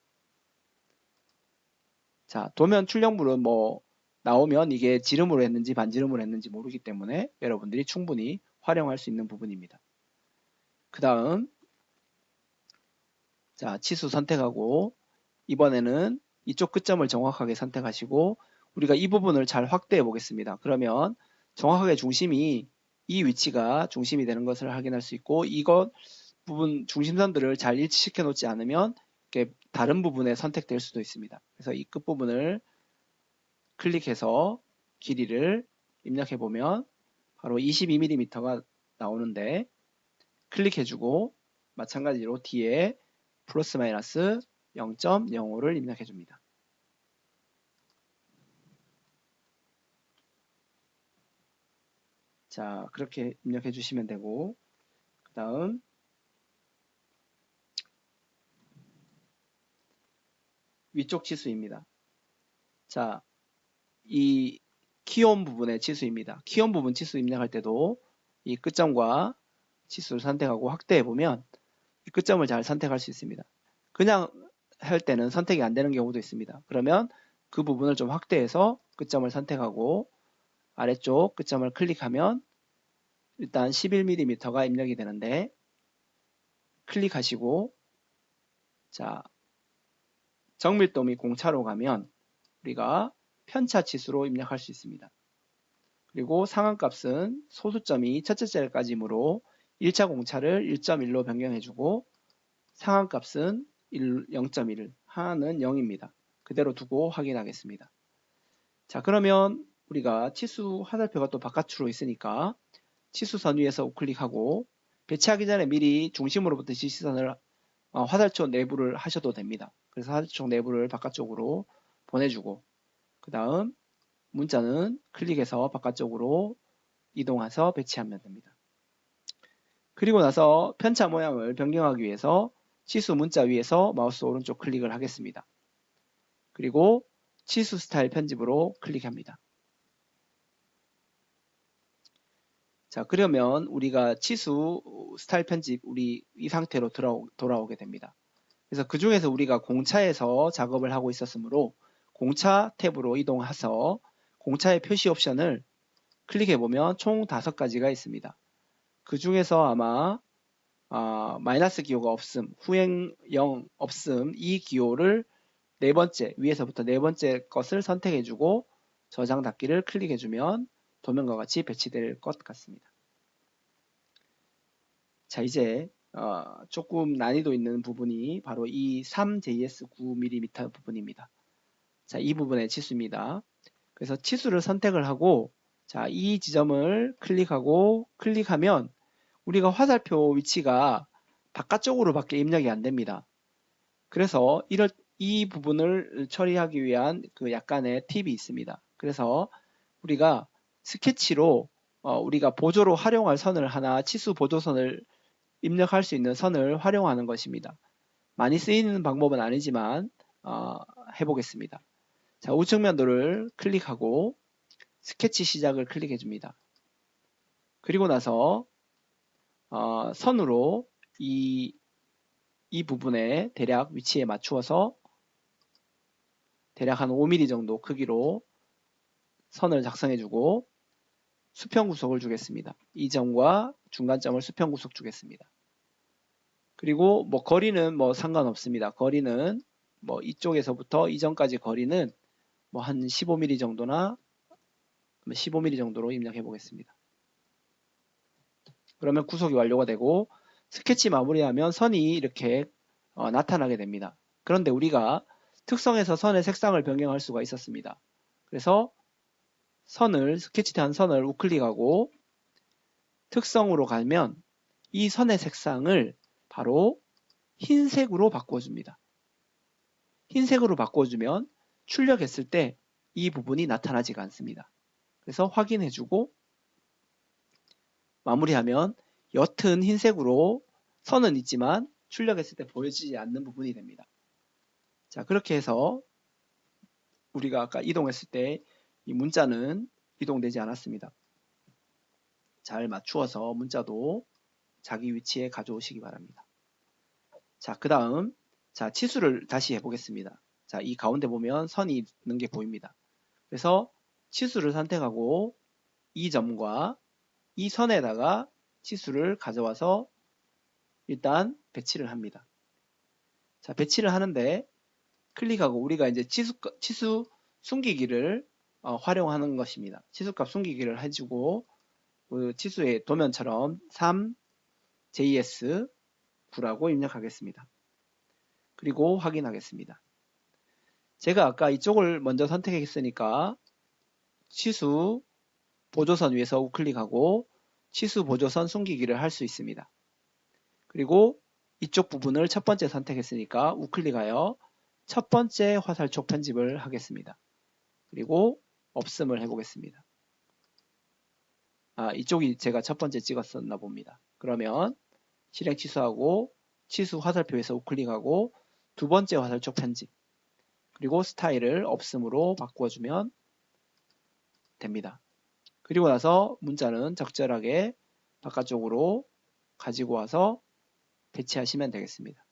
자, 도면 출력물은 뭐 나오면 이게 지름으로 했는지 반지름으로 했는지 모르기 때문에 여러분들이 충분히 활용할 수 있는 부분입니다. 그 다음 자, 치수 선택하고 이번에는 이쪽 끝점을 정확하게 선택하시고 우리가 이 부분을 잘 확대해 보겠습니다. 그러면 정확하게 중심이 이 위치가 중심이 되는 것을 확인할 수 있고 이것 부분 중심선들을 잘 일치시켜 놓지 않으면 이렇게 다른 부분에 선택될 수도 있습니다. 그래서 이 끝부분을 클릭해서 길이를 입력해 보면 바로 22mm가 나오는데 클릭해주고 마찬가지로 뒤에 플러스 마이너스 0.05를 입력해 줍니다. 자, 그렇게 입력해 주시면 되고 그 다음 위쪽 치수입니다. 자, 이 키온 부분의 치수입니다. 키온 부분 치수 입력할 때도 이 끝점과 치수를 선택하고 확대해 보면 이 끝점을 잘 선택할 수 있습니다. 그냥 할 때는 선택이 안 되는 경우도 있습니다. 그러면 그 부분을 좀 확대해서 끝점을 선택하고 아래쪽 끝점을 클릭하면 일단 11mm가 입력이 되는데 클릭하시고 자, 정밀도 및 공차로 가면 우리가 편차 치수로 입력할 수 있습니다. 그리고 상한값은 소수점이 첫째 셀까지이므로 1차 공차를 1.1로 변경해주고 상한값은 0.1, 하나는 0입니다. 그대로 두고 확인하겠습니다. 자, 그러면 우리가 치수 화살표가 또 바깥으로 있으니까 치수선 위에서 우클릭하고 배치하기 전에 미리 중심으로부터 지시선을 화살표 내부를 하셔도 됩니다. 그래서 화살표 내부를 바깥쪽으로 보내주고 그 다음 문자는 클릭해서 바깥쪽으로 이동해서 배치하면 됩니다. 그리고 나서 편차 모양을 변경하기 위해서 치수 문자 위에서 마우스 오른쪽 클릭을 하겠습니다. 그리고 치수 스타일 편집으로 클릭합니다. 자, 그러면 우리가 치수 스타일 편집 우리 이 상태로 돌아오게 됩니다. 그래서 그 중에서 우리가 공차에서 작업을 하고 있었으므로 공차 탭으로 이동해서 공차의 표시 옵션을 클릭해 보면 총 5가지가 있습니다. 그 중에서 아마 마이너스 기호가 없음, 후행 0 없음 이 기호를 네 번째 위에서부터 네 번째 것을 선택해 주고 저장 닫기를 클릭해 주면 도면과 같이 배치될 것 같습니다. 자, 이제 조금 난이도 있는 부분이 바로 이 3JS 9mm 부분입니다. 자, 이 부분의 치수입니다. 그래서 치수를 선택을 하고 자, 이 지점을 클릭하고 클릭하면 우리가 화살표 위치가 바깥쪽으로밖에 입력이 안 됩니다. 그래서 이 부분을 처리하기 위한 그 약간의 팁이 있습니다. 그래서 우리가 스케치로 우리가 보조로 활용할 선을 하나 치수 보조선을 입력할 수 있는 선을 활용하는 것입니다. 많이 쓰이는 방법은 아니지만 해보겠습니다. 자, 우측 면도를 클릭하고 스케치 시작을 클릭해 줍니다. 그리고 나서 선으로 이 부분에 대략 위치에 맞추어서 대략 한 5mm 정도 크기로 선을 작성해 주고 수평 구속을 주겠습니다. 이 점과 중간점을 수평 구속 주겠습니다. 그리고 뭐 거리는 뭐 상관없습니다. 거리는 뭐 이쪽에서부터 이전까지 거리는 뭐 한 15mm 정도나 15mm 정도로 입력해 보겠습니다. 그러면 구속이 완료가 되고 스케치 마무리하면 선이 이렇게 나타나게 됩니다. 그런데 우리가 특성에서 선의 색상을 변경할 수가 있었습니다. 그래서 스케치한 선을 우클릭하고 특성으로 가면 이 선의 색상을 바로 흰색으로 바꿔줍니다. 흰색으로 바꿔주면 출력했을 때 이 부분이 나타나지가 않습니다. 그래서 확인해주고 마무리하면 옅은 흰색으로 선은 있지만 출력했을 때 보여지지 않는 부분이 됩니다. 자, 그렇게 해서 우리가 아까 이동했을 때 이 문자는 이동되지 않았습니다. 잘 맞추어서 문자도 자기 위치에 가져오시기 바랍니다. 자, 그 다음 치수를 다시 해보겠습니다. 자, 이 가운데 보면 선이 있는 게 보입니다. 그래서 치수를 선택하고 이 점과 이 선에다가 치수를 가져와서 일단 배치를 합니다. 자, 배치를 하는데 클릭하고 우리가 이제 치수 숨기기를 활용하는 것입니다. 치수값 숨기기를 해주고 그 치수의 도면처럼 3JS 9라고 입력하겠습니다. 그리고 확인하겠습니다. 제가 아까 이쪽을 먼저 선택했으니까 치수 보조선 위에서 우클릭하고 치수 보조선 숨기기를 할 수 있습니다. 그리고 이쪽 부분을 첫 번째 선택했으니까 우클릭하여 첫 번째 화살촉 편집을 하겠습니다. 그리고 없음을 해보겠습니다. 이쪽이 제가 첫 번째 찍었었나 봅니다. 그러면 실행 취소하고 치수 화살표에서 우클릭하고 두 번째 화살촉 편집 그리고 스타일을 없음으로 바꿔주면 됩니다. 그리고 나서 문자는 적절하게 바깥쪽으로 가지고 와서 배치하시면 되겠습니다.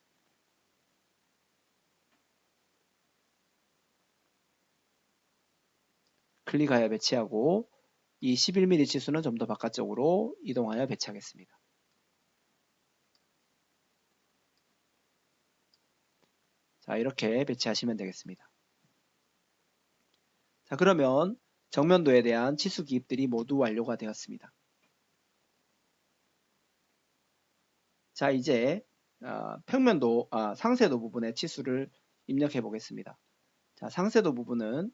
클릭하여 배치하고 이 11mm 치수는 좀 더 바깥쪽으로 이동하여 배치하겠습니다. 자, 이렇게 배치하시면 되겠습니다. 자, 그러면 정면도에 대한 치수 기입들이 모두 완료가 되었습니다. 자, 이제 평면도, 상세도 부분의 치수를 입력해 보겠습니다. 자, 상세도 부분은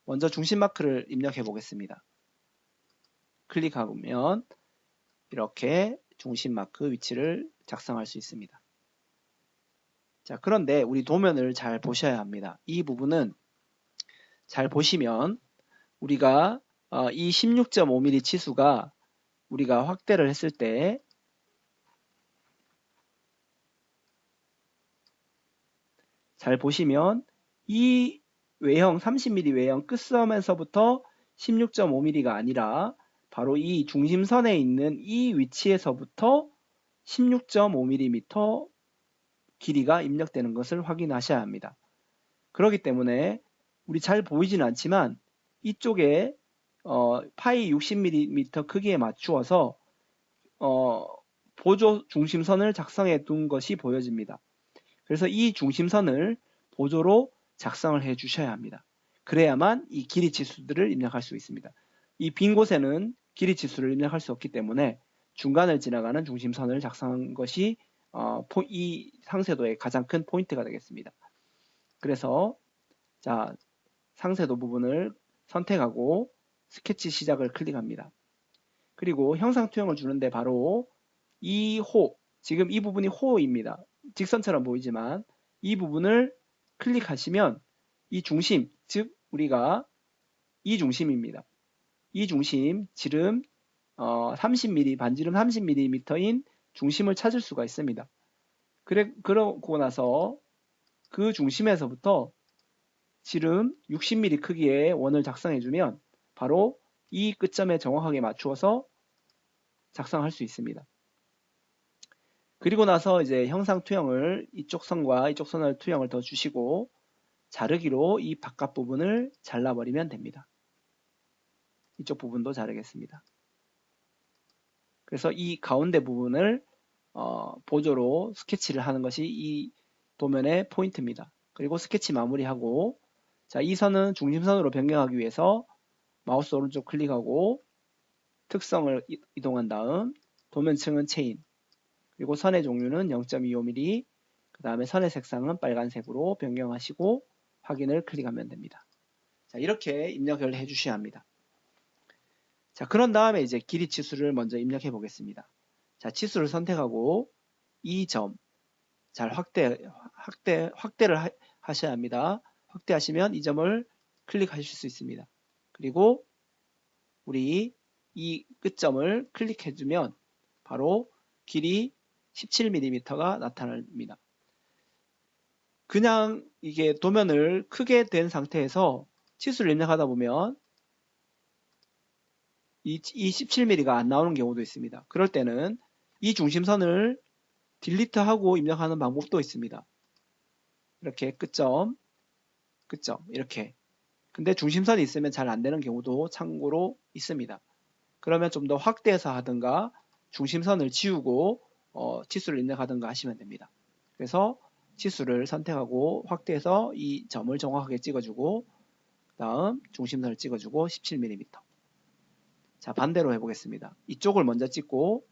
먼저 중심 마크를 입력해 보겠습니다. 클릭하면 이렇게 중심 마크 위치를 작성할 수 있습니다. 자, 그런데 우리 도면을 잘 보셔야 합니다. 이 부분은 잘 보시면 우리가 이 16.5mm 치수가 우리가 확대를 했을 때 잘 보시면 이 외형 30mm 외형 끝섬에서부터 16.5mm가 아니라 바로 이 중심선에 있는 이 위치에서부터 16.5mm 길이가 입력되는 것을 확인하셔야 합니다. 그렇기 때문에 우리 잘 보이지는 않지만 이쪽에 파이 60mm 크기에 맞추어서 보조 중심선을 작성해 둔 것이 보여집니다. 그래서 이 중심선을 보조로 작성을 해 주셔야 합니다. 그래야만 이 길이 치수들을 입력할 수 있습니다. 이 빈 곳에는 길이 치수를 입력할 수 없기 때문에 중간을 지나가는 중심선을 작성한 것이 이 상세도의 가장 큰 포인트가 되겠습니다. 그래서 자, 상세도 부분을 선택하고 스케치 시작을 클릭합니다. 그리고 형상 투영을 주는데 바로 이 호, 지금 이 부분이 호입니다. 직선처럼 보이지만 이 부분을 클릭하시면 이 중심, 즉 우리가 이 중심입니다. 이 중심, 지름 30mm, 반지름 30mm인 중심을 찾을 수가 있습니다. 그러고 나서 그 중심에서부터 지름 60mm 크기의 원을 작성해주면 바로 이 끝점에 정확하게 맞추어서 작성할 수 있습니다. 그리고 나서 이제 형상 투영을 이쪽 선과 이쪽 선을 투영을 더 주시고 자르기로 이 바깥 부분을 잘라버리면 됩니다. 이쪽 부분도 자르겠습니다. 그래서 이 가운데 부분을 보조로 스케치를 하는 것이 이 도면의 포인트입니다. 그리고 스케치 마무리하고 자, 이 선은 중심선으로 변경하기 위해서 마우스 오른쪽 클릭하고 특성을 이동한 다음 도면층은 체인 그리고 선의 종류는 0.25mm 그 다음에 선의 색상은 빨간색으로 변경하시고 확인을 클릭하면 됩니다. 자, 이렇게 입력을 해 주셔야 합니다. 자, 그런 다음에 이제 길이 치수를 먼저 입력해 보겠습니다. 자, 치수를 선택하고 이 점 잘 확대를 하셔야 합니다. 확대하시면 이 점을 클릭하실 수 있습니다. 그리고 우리 이 끝점을 클릭해 주면 바로 길이 17mm가 나타납니다. 그냥 이게 도면을 크게 된 상태에서 치수를 입력하다 보면 이 17mm가 안 나오는 경우도 있습니다. 그럴 때는 이 중심선을 딜리트하고 입력하는 방법도 있습니다. 이렇게 끝점 이렇게. 근데 중심선이 있으면 잘 안 되는 경우도 참고로 있습니다. 그러면 좀 더 확대해서 하든가 중심선을 지우고 치수를 입력하든가 하시면 됩니다. 그래서 치수를 선택하고 확대해서 이 점을 정확하게 찍어주고 그 다음 중심선을 찍어주고 17mm. 자, 반대로 해보겠습니다. 이쪽을 먼저 찍고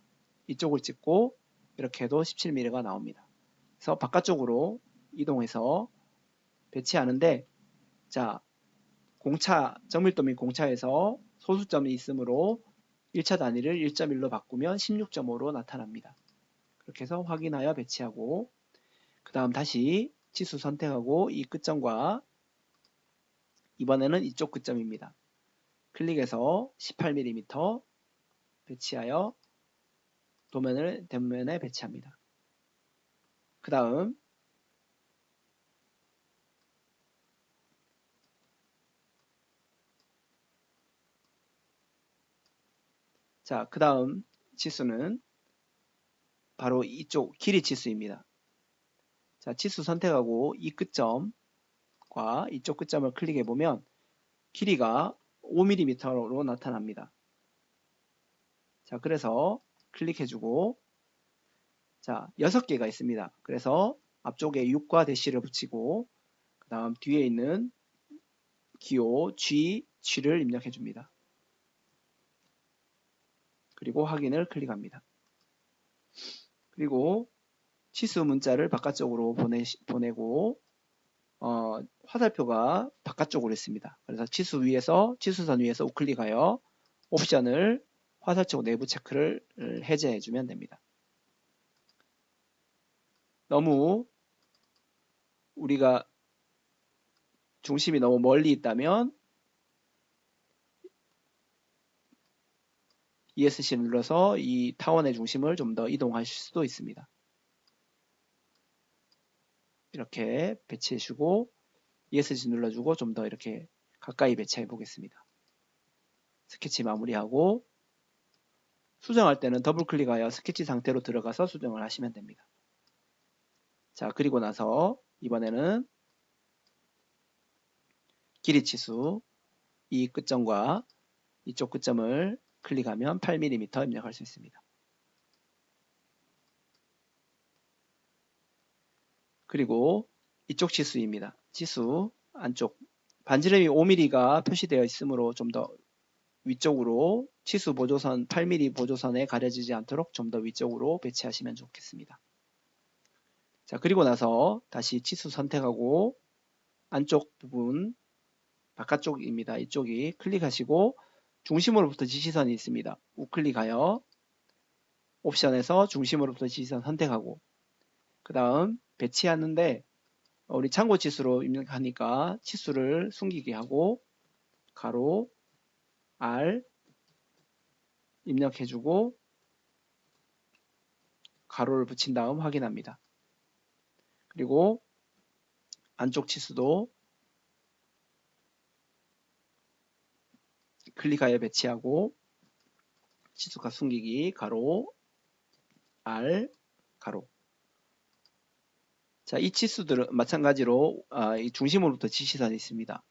이쪽을 찍고 이렇게 해도 17mm가 나옵니다. 그래서 바깥쪽으로 이동해서 배치하는데 자, 공차, 정밀도 및 공차에서 소수점이 있으므로 1차 단위를 1.1로 바꾸면 16.5로 나타납니다. 그렇게 해서 확인하여 배치하고 그 다음 다시 치수 선택하고 이 끝점과 이번에는 이쪽 끝점입니다. 클릭해서 18mm 배치하여 도면에 배치합니다. 그 다음 자, 그 다음 치수는 바로 이쪽 길이 치수입니다. 자, 치수 선택하고 이 끝점과 이쪽 끝점을 클릭해 보면 길이가 5mm로 나타납니다. 자, 그래서 클릭해주고 자, 6개가 있습니다. 그래서 앞쪽에 6과 대시를 붙이고 그 다음 뒤에 있는 기호 G 취를 입력해 줍니다. 그리고 확인을 클릭합니다. 그리고 치수 문자를 바깥쪽으로 보내고 화살표가 바깥쪽으로 있습니다. 그래서 치수선 위에서 우클릭하여 옵션을 화살표 내부 체크를 해제해 주면 됩니다. 너무 우리가 중심이 너무 멀리 있다면 ESC를 눌러서 이 타원의 중심을 좀 더 이동하실 수도 있습니다. 이렇게 배치해 주고 ESC 눌러주고 좀 더 이렇게 가까이 배치해 보겠습니다. 스케치 마무리하고 수정할 때는 더블 클릭하여 스케치 상태로 들어가서 수정을 하시면 됩니다. 자, 그리고 나서 이번에는 길이 치수 이 끝점과 이쪽 끝점을 클릭하면 8mm 입력할 수 있습니다. 그리고 이쪽 치수입니다. 치수 안쪽 반지름이 5mm가 표시되어 있으므로 좀 더 위쪽으로 치수 보조선 8mm 보조선에 가려지지 않도록 좀 더 위쪽으로 배치하시면 좋겠습니다. 자, 그리고 나서 다시 치수 선택하고 안쪽 부분 바깥쪽입니다. 이쪽이 클릭하시고 중심으로부터 지시선이 있습니다. 우클릭하여 옵션에서 중심으로부터 지시선 선택하고 그 다음 배치하는데 우리 참고 치수로 입력하니까 치수를 숨기게 하고 가로 R 입력해주고 가로를 붙인 다음 확인합니다. 그리고 안쪽 치수도 클릭하여 배치하고 치수값 숨기기 가로 R 가로. 자, 이 치수들은 마찬가지로 이 중심으로부터 지시선이 있습니다.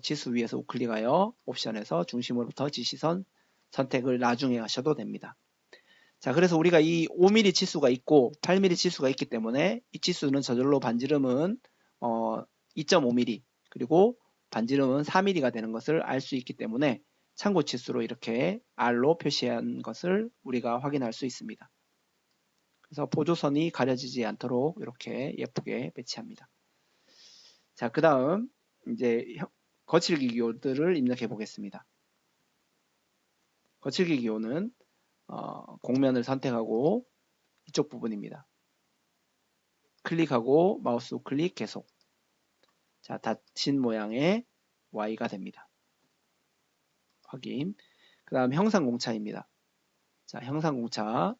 치수 위에서 우클릭하여 옵션에서 중심으로부터 지시선 선택을 나중에 하셔도 됩니다. 자, 그래서 우리가 이 5mm 치수가 있고 8mm 치수가 있기 때문에 이 치수는 저절로 반지름은 2.5mm 그리고 반지름은 4mm가 되는 것을 알 수 있기 때문에 참고 치수로 이렇게 R로 표시한 것을 우리가 확인할 수 있습니다. 그래서 보조선이 가려지지 않도록 이렇게 예쁘게 배치합니다. 자, 그 다음 이제 거칠기 기호들을 입력해 보겠습니다. 거칠기 기호는 공면을 선택하고 이쪽 부분입니다. 클릭하고 마우스 우클릭 계속. 자, 닫힌 모양의 Y가 됩니다. 확인. 그 다음 형상공차입니다. 자, 형상공차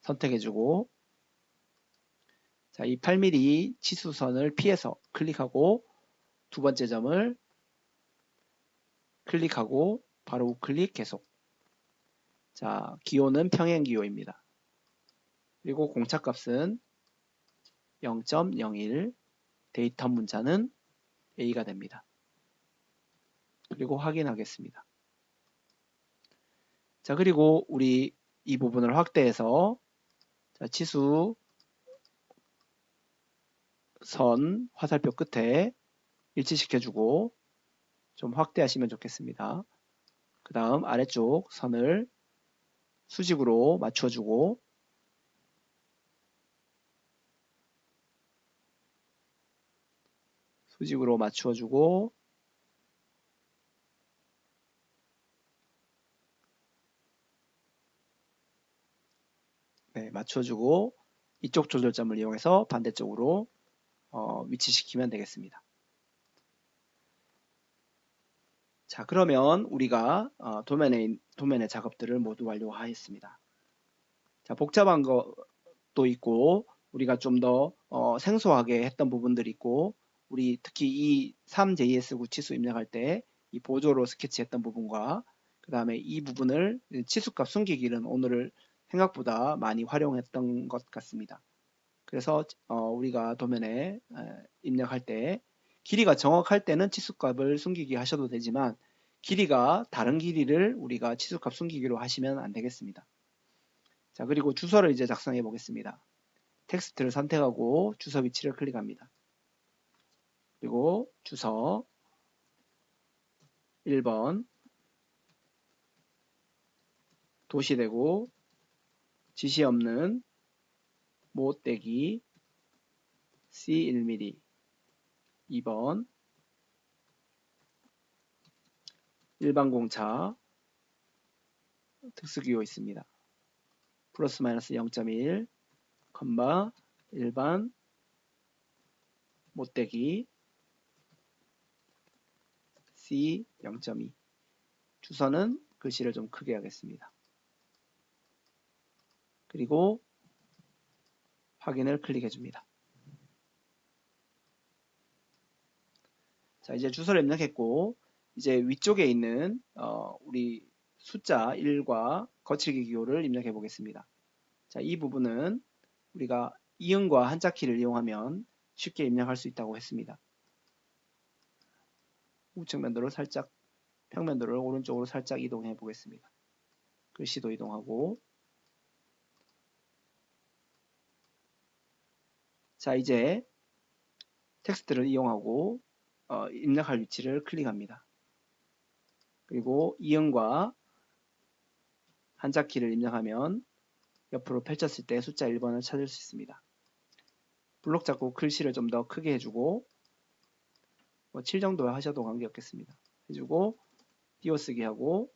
선택해주고 자, 이 8mm 치수선을 피해서 클릭하고 두 번째 점을 클릭하고 바로 우클릭 계속. 자, 기호는 평행기호입니다. 그리고 공차값은 0.01 데이터 문자는 A가 됩니다. 그리고 확인하겠습니다. 자, 그리고 우리 이 부분을 확대해서 자, 치수 선 화살표 끝에 일치시켜주고 좀 확대하시면 좋겠습니다. 그 다음 아래쪽 선을 수직으로 맞춰주고 네, 맞춰주고 이쪽 조절점을 이용해서 반대쪽으로 위치시키면 되겠습니다. 자, 그러면 우리가 도면의 작업들을 모두 완료하였습니다. 자, 복잡한 것도 있고 우리가 좀 더 생소하게 했던 부분들이 있고 우리 특히 이 3JS 구치수 입력할 때 이 보조로 스케치했던 부분과 그 다음에 이 부분을 치수값 숨기기는 오늘 생각보다 많이 활용했던 것 같습니다. 그래서 우리가 도면에 입력할 때 길이가 정확할 때는 치수값을 숨기기 하셔도 되지만 길이가 다른 길이를 우리가 치수값 숨기기로 하시면 안 되겠습니다. 자, 그리고 주소를 이제 작성해 보겠습니다. 텍스트를 선택하고 주소 위치를 클릭합니다. 그리고 주소 1번 도시되고 지시 없는 못대기 C 1mm. 2번 일반 공차 특수기호 있습니다. 플러스 마이너스 0.1 컴마 일반 못대기 C 0.2. 주소는 글씨를 좀 크게 하겠습니다. 그리고 확인을 클릭해 줍니다. 자, 이제 주소를 입력했고 이제 위쪽에 있는 우리 숫자 1과 거칠기 기호를 입력해 보겠습니다. 자, 이 부분은 우리가 이응과 한자키를 이용하면 쉽게 입력할 수 있다고 했습니다. 우측 면도를 살짝, 평면도를 오른쪽으로 살짝 이동해 보겠습니다. 글씨도 이동하고. 자, 이제 텍스트를 이용하고 입력할 위치를 클릭합니다. 그리고 이응과 한자키를 입력하면 옆으로 펼쳤을 때 숫자 1번을 찾을 수 있습니다. 블록 잡고 글씨를 좀 더 크게 해주고 7 정도 하셔도 관계없겠습니다. 해주고 띄어쓰기 하고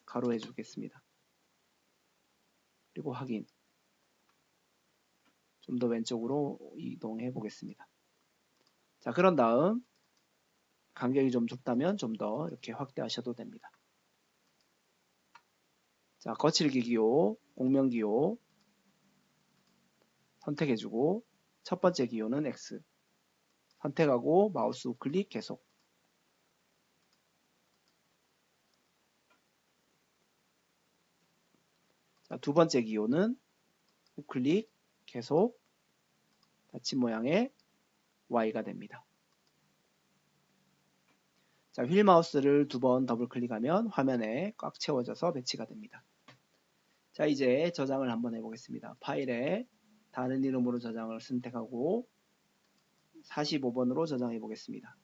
가로 해주겠습니다. 그리고 확인. 좀 더 왼쪽으로 이동해 보겠습니다. 자, 그런 다음 간격이 좀 좁다면 좀 더 이렇게 확대하셔도 됩니다. 자, 거칠기 기호, 공명 기호 선택해주고 첫 번째 기호는 X 선택하고 마우스 우클릭 계속. 자, 두 번째 기호는 우클릭 계속 닫힌 모양의 Y가 됩니다. 자, 휠 마우스를 두 번 더블 클릭하면 화면에 꽉 채워져서 배치가 됩니다. 자, 이제 저장을 한번 해보겠습니다. 파일에 다른 이름으로 저장을 선택하고 45번으로 저장해 보겠습니다.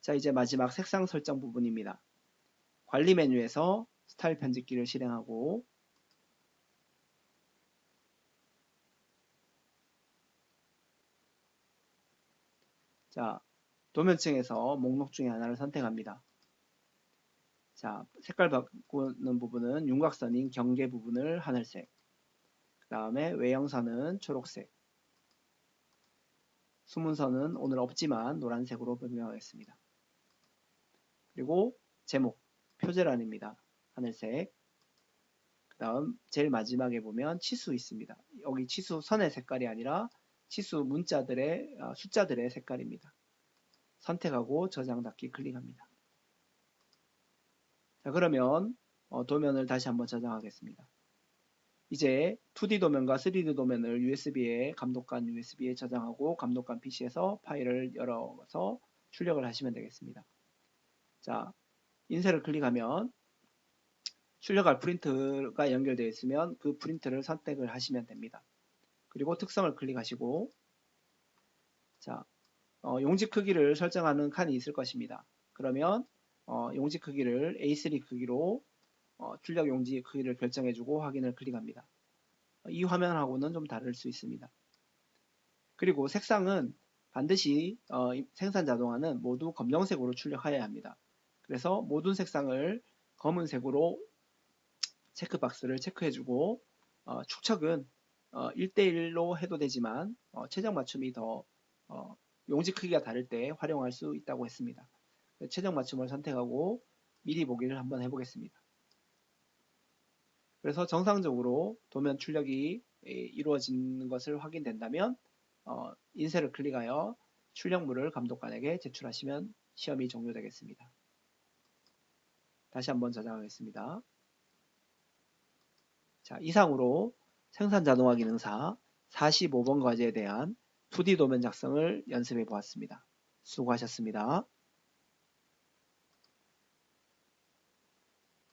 자, 이제 마지막 색상 설정 부분입니다. 관리 메뉴에서 스타일 편집기를 실행하고 자, 도면층에서 목록 중에 하나를 선택합니다. 자, 색깔 바꾸는 부분은 윤곽선인 경계 부분을 하늘색, 그 다음에 외형선은 초록색, 수문선은 오늘 없지만 노란색으로 변경하겠습니다. 그리고 제목, 표제란입니다. 하늘색. 그 다음 제일 마지막에 보면 치수 있습니다. 여기 치수 선의 색깔이 아니라 치수 문자들의 숫자들의 색깔입니다. 선택하고 저장 닫기 클릭합니다. 자, 그러면 도면을 다시 한번 저장하겠습니다. 이제 2D 도면과 3D 도면을 USB에 감독관 USB에 저장하고 감독관 PC에서 파일을 열어서 출력을 하시면 되겠습니다. 자, 인쇄를 클릭하면 출력할 프린트가 연결되어 있으면 그 프린트를 선택을 하시면 됩니다. 그리고 특성을 클릭하시고 자, 용지 크기를 설정하는 칸이 있을 것입니다. 그러면 용지 크기를 A3 크기로 출력 용지 크기를 결정해주고 확인을 클릭합니다. 이 화면하고는 좀 다를 수 있습니다. 그리고 색상은 반드시 생산 자동화는 모두 검정색으로 출력해야 합니다. 그래서 모든 색상을 검은색으로 체크박스를 체크해주고 축척은 1대1로 해도 되지만 최적 맞춤이 더 용지 크기가 다를 때 활용할 수 있다고 했습니다. 최적 맞춤을 선택하고 미리 보기를 한번 해보겠습니다. 그래서 정상적으로 도면 출력이 이루어지는 것을 확인된다면 인쇄를 클릭하여 출력물을 감독관에게 제출하시면 시험이 종료되겠습니다. 다시 한번 저장하겠습니다. 자, 이상으로 생산 자동화 기능사 45번 과제에 대한 2D 도면 작성을 연습해 보았습니다. 수고하셨습니다.